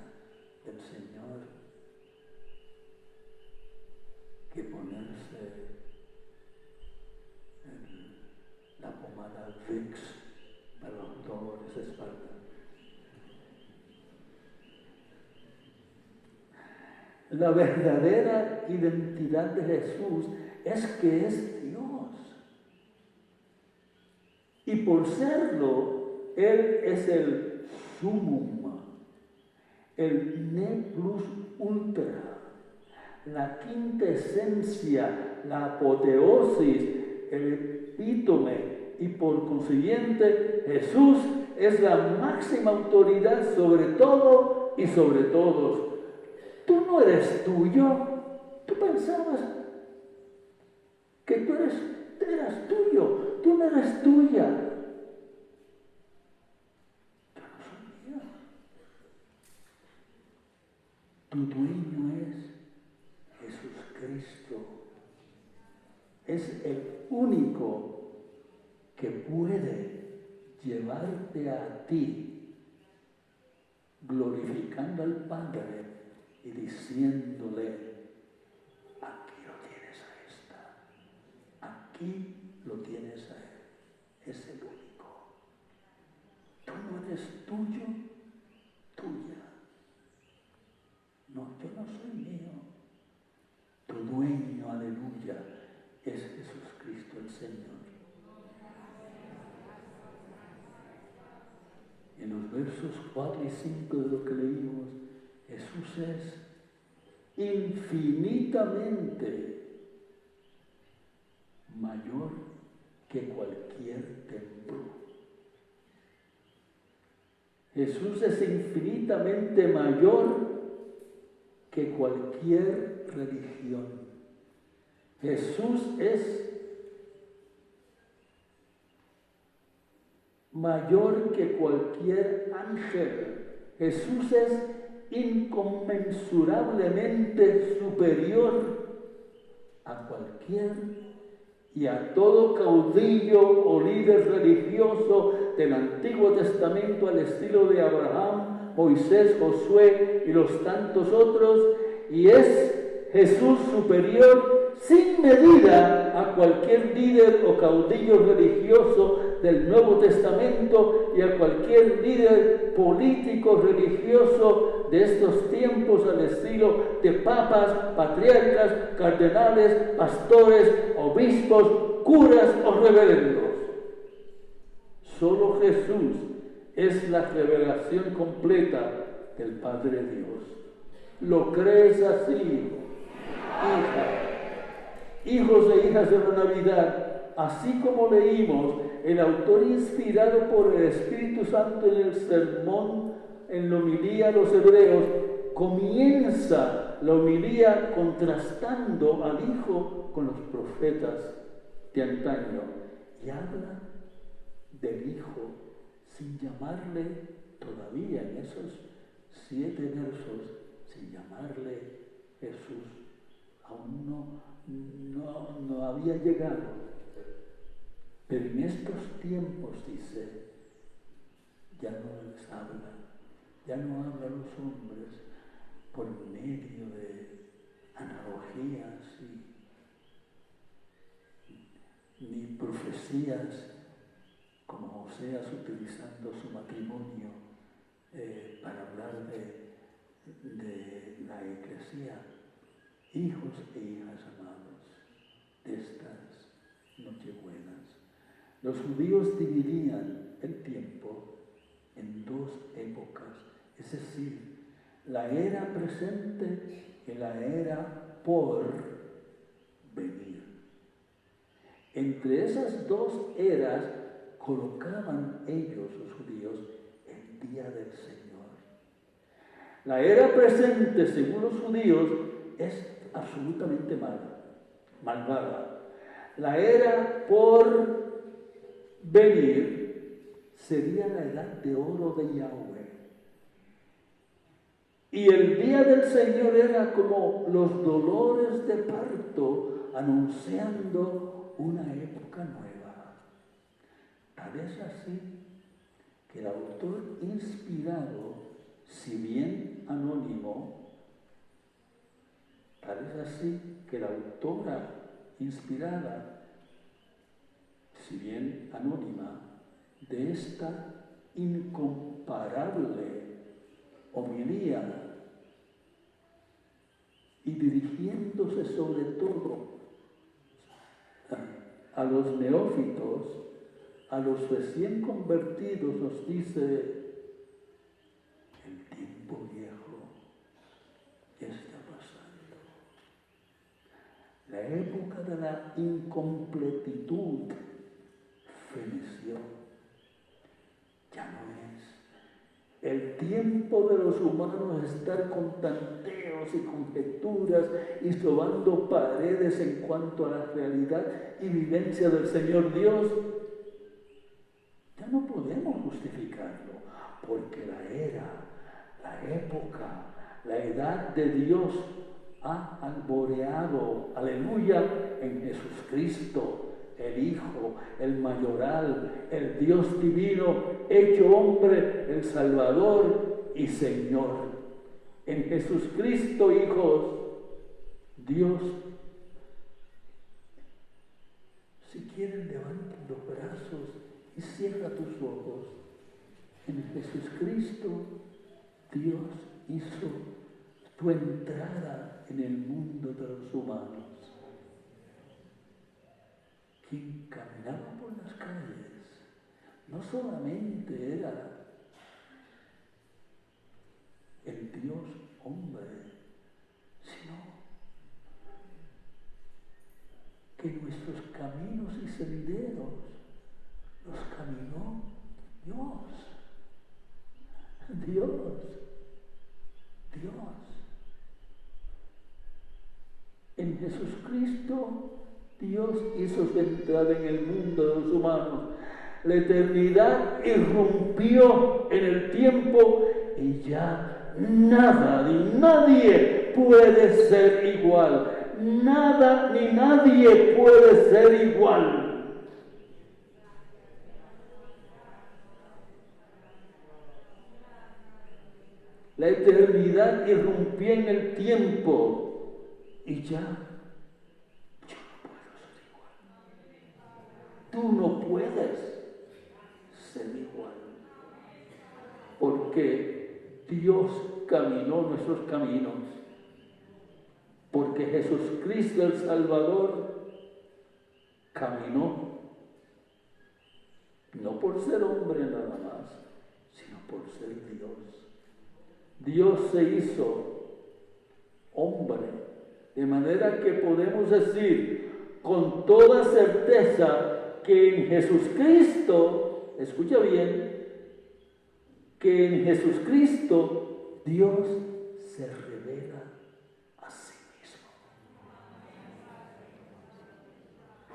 del Señor que ponerse la pomada Vicks para los dolores de espalda. La verdadera identidad de Jesús es que es Dios. Y por serlo, Él es el sumum, el ne plus ultra, la quintesencia, la apoteosis, el epítome, y por consiguiente Jesús es la máxima autoridad sobre todo y sobre todos. Tú no eres tuyo, tú pensabas que tú eras tuyo, tú no eres tuya. Yo no soy mía. Tu dueño es Jesucristo. Es el único que puede llevarte a ti, glorificando al Padre y diciéndole, aquí lo tienes a esta, aquí lo tienes a él, es el único. Tú no eres tuyo, tuya. No, yo no soy mío. Tu dueño, aleluya, es Jesucristo el Señor. En los versos 4 y 5 de lo que leímos, Jesús es infinitamente mayor que cualquier templo. Jesús es infinitamente mayor que cualquier religión. Jesús es mayor que cualquier ángel. Jesús es inconmensurablemente superior a cualquier y a todo caudillo o líder religioso del Antiguo Testamento al estilo de Abraham, Moisés, Josué y los tantos otros, y es Jesús superior sin medida a cualquier líder o caudillo religioso del Nuevo Testamento y a cualquier líder político religioso de estos tiempos al estilo de papas, patriarcas, cardenales, pastores, obispos, curas o reverendos. Solo Jesús es la revelación completa del Padre Dios. ¿Lo crees así, hija? Hijos e hijas de la Navidad, así como leímos, el autor inspirado por el Espíritu Santo en el sermón, en la homilía a los hebreos, comienza la homilía contrastando al Hijo con los profetas de antaño y habla del Hijo sin llamarle todavía en esos 7 versos, sin llamarle Jesús. Aún no había llegado. Pero en estos tiempos, dice, ya no les habla, ya no habla a los hombres por medio de analogías ni profecías como Oseas utilizando su matrimonio para hablar de la eclesía. Hijos e hijas amados de estas nochebuenas, Los judíos dividían el tiempo en dos épocas, es decir, la era presente y la era por venir. Entre esas dos eras colocaban ellos, los judíos, el día del Señor. La era presente, según los judíos, es absolutamente malvada. La era por venir sería la edad de oro de Yahweh. Y el día del Señor era como los dolores de parto anunciando una época nueva. Tal es así que el autor inspirado, si bien anónimo, tal es así que la autora inspirada, si bien anónima, de esta incomparable homilía y dirigiéndose sobre todo a los neófitos, a los recién convertidos, nos dice: el tiempo viejo está pasando. La época de la incompletitud feneció. Ya no es. El tiempo de los humanos es estar con tanteos y conjeturas y sobando paredes en cuanto a la realidad y vivencia del Señor Dios. Ya no podemos justificarlo, porque la era, la época, la edad de Dios ha alboreado, aleluya, en Jesucristo, el Hijo, el mayoral, el Dios divino, hecho hombre, el Salvador y Señor. En Jesucristo, hijos, Dios, si quieren, levanten los brazos y cierra tus ojos. En Jesucristo, Dios hizo tu entrada en el mundo de los humanos. Quien caminaba por las calles no solamente era el Dios hombre, sino que nuestros caminos y senderos los caminó Dios. En Jesucristo, Dios hizo su entrada en el mundo de los humanos. La eternidad irrumpió en el tiempo y ya nada ni nadie puede ser igual. Nada ni nadie puede ser igual. La eternidad irrumpió en el tiempo y ya tú no puedes ser igual, porque Dios caminó nuestros caminos, porque Jesucristo el Salvador caminó, no por ser hombre nada más, sino por ser Dios. Dios se hizo hombre, de manera que podemos decir con toda certeza que en Jesucristo, escucha bien, que en Jesucristo Dios se revela a sí mismo.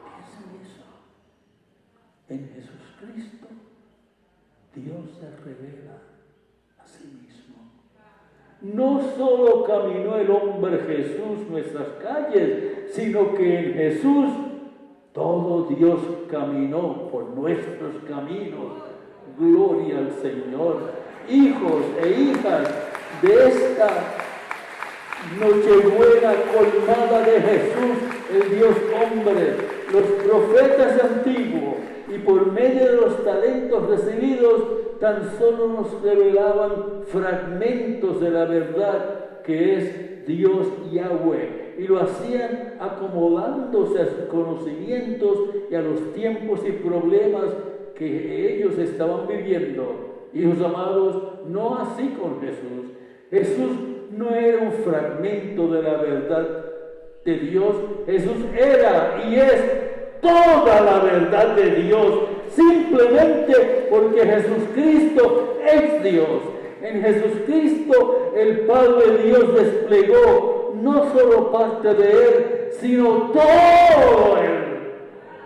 Piensa eso. En Jesucristo Dios se revela a sí mismo. No solo caminó el hombre Jesús nuestras calles, sino que en Jesús todo Dios caminó por nuestros caminos. Gloria al Señor. Hijos e hijas de esta Nochebuena colmada de Jesús, el Dios hombre, los profetas antiguos, y por medio de los talentos recibidos, tan solo nos revelaban fragmentos de la verdad que es Dios Yahweh, y lo hacían acomodándose a sus conocimientos y a los tiempos y problemas que ellos estaban viviendo. Hijos amados, no así con Jesús. Jesús no era un fragmento de la verdad de Dios. Jesús era y es toda la verdad de Dios, simplemente porque Jesucristo es Dios. En Jesucristo el Padre Dios desplegó no solo parte de Él, sino todo Él.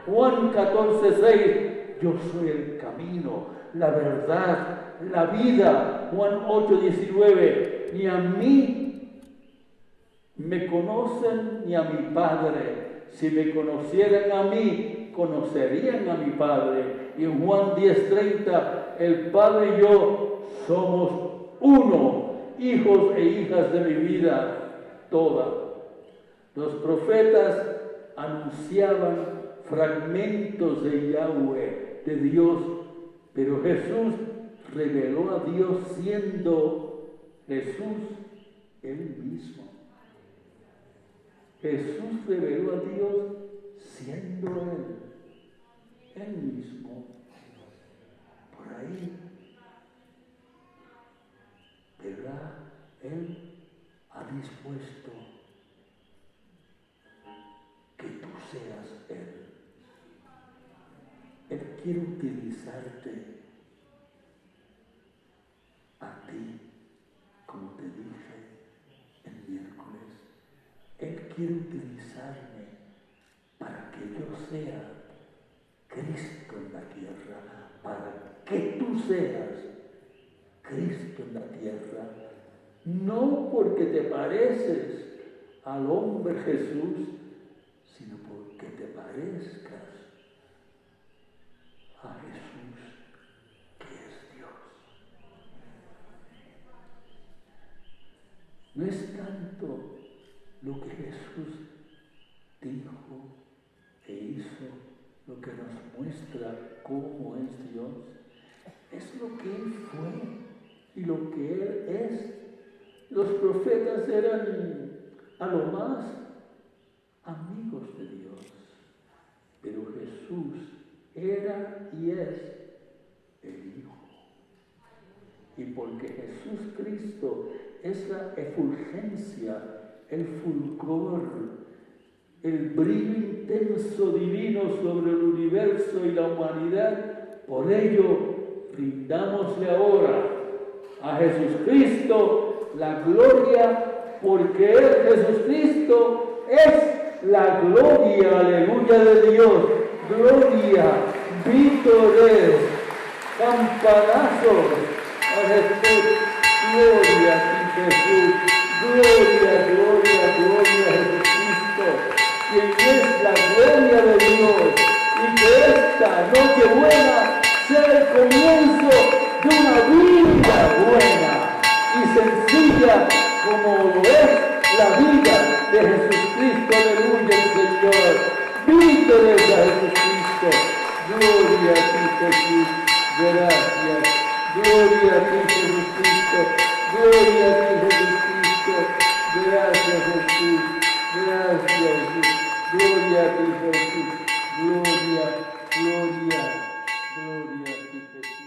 Juan 14:6, yo soy el camino, la verdad, la vida. Juan 8:19, ni a mí me conocen ni a mi Padre. Si me conocieran a mí, conocerían a mi Padre. Y en Juan 10:30, el Padre y yo somos uno, hijos e hijas de mi vida toda. Los profetas anunciaban fragmentos de Yahweh, de Dios, pero Jesús reveló a Dios siendo Jesús Él mismo. Jesús reveló a Dios siendo Él mismo. Por ahí, ¿verdad? Él ha dispuesto que tú seas Él. Él quiere utilizarte a ti, como te dije el miércoles. Él quiere utilizarme para que yo sea Cristo en la tierra, para que tú seas Cristo en la tierra. No porque te pareces al hombre Jesús, sino porque te parezcas a Jesús, que es Dios. No es tanto lo que Jesús dijo e hizo, lo que nos muestra cómo es Dios, es lo que Él fue y lo que Él es. Los profetas eran a lo más amigos de Dios, pero Jesús era y es el Hijo. Y porque Jesús Cristo es la efulgencia, el fulgor, el brillo intenso divino sobre el universo y la humanidad, por ello rindámosle ahora a Jesucristo la gloria, porque Él, Jesucristo, es la gloria, aleluya, de Dios. Gloria, vítores, campanazos a Jesús. Gloria a ti, Jesús. Gloria, gloria, gloria a Jesucristo, quien es la gloria de Dios, y que esta noche buena sea el comienzo de una vida buena y sencilla, como lo es la vida de Jesucristo. Aleluya, Señor. Vítores a Jesucristo. Gloria a ti, Jesús. Gracias. Gloria a ti, Jesucristo. Gloria a ti, Jesucristo. Gracias, Jesús. Gracias, Jesús. Gloria a ti, Jesús. Gloria, gloria, gloria a ti, Jesús.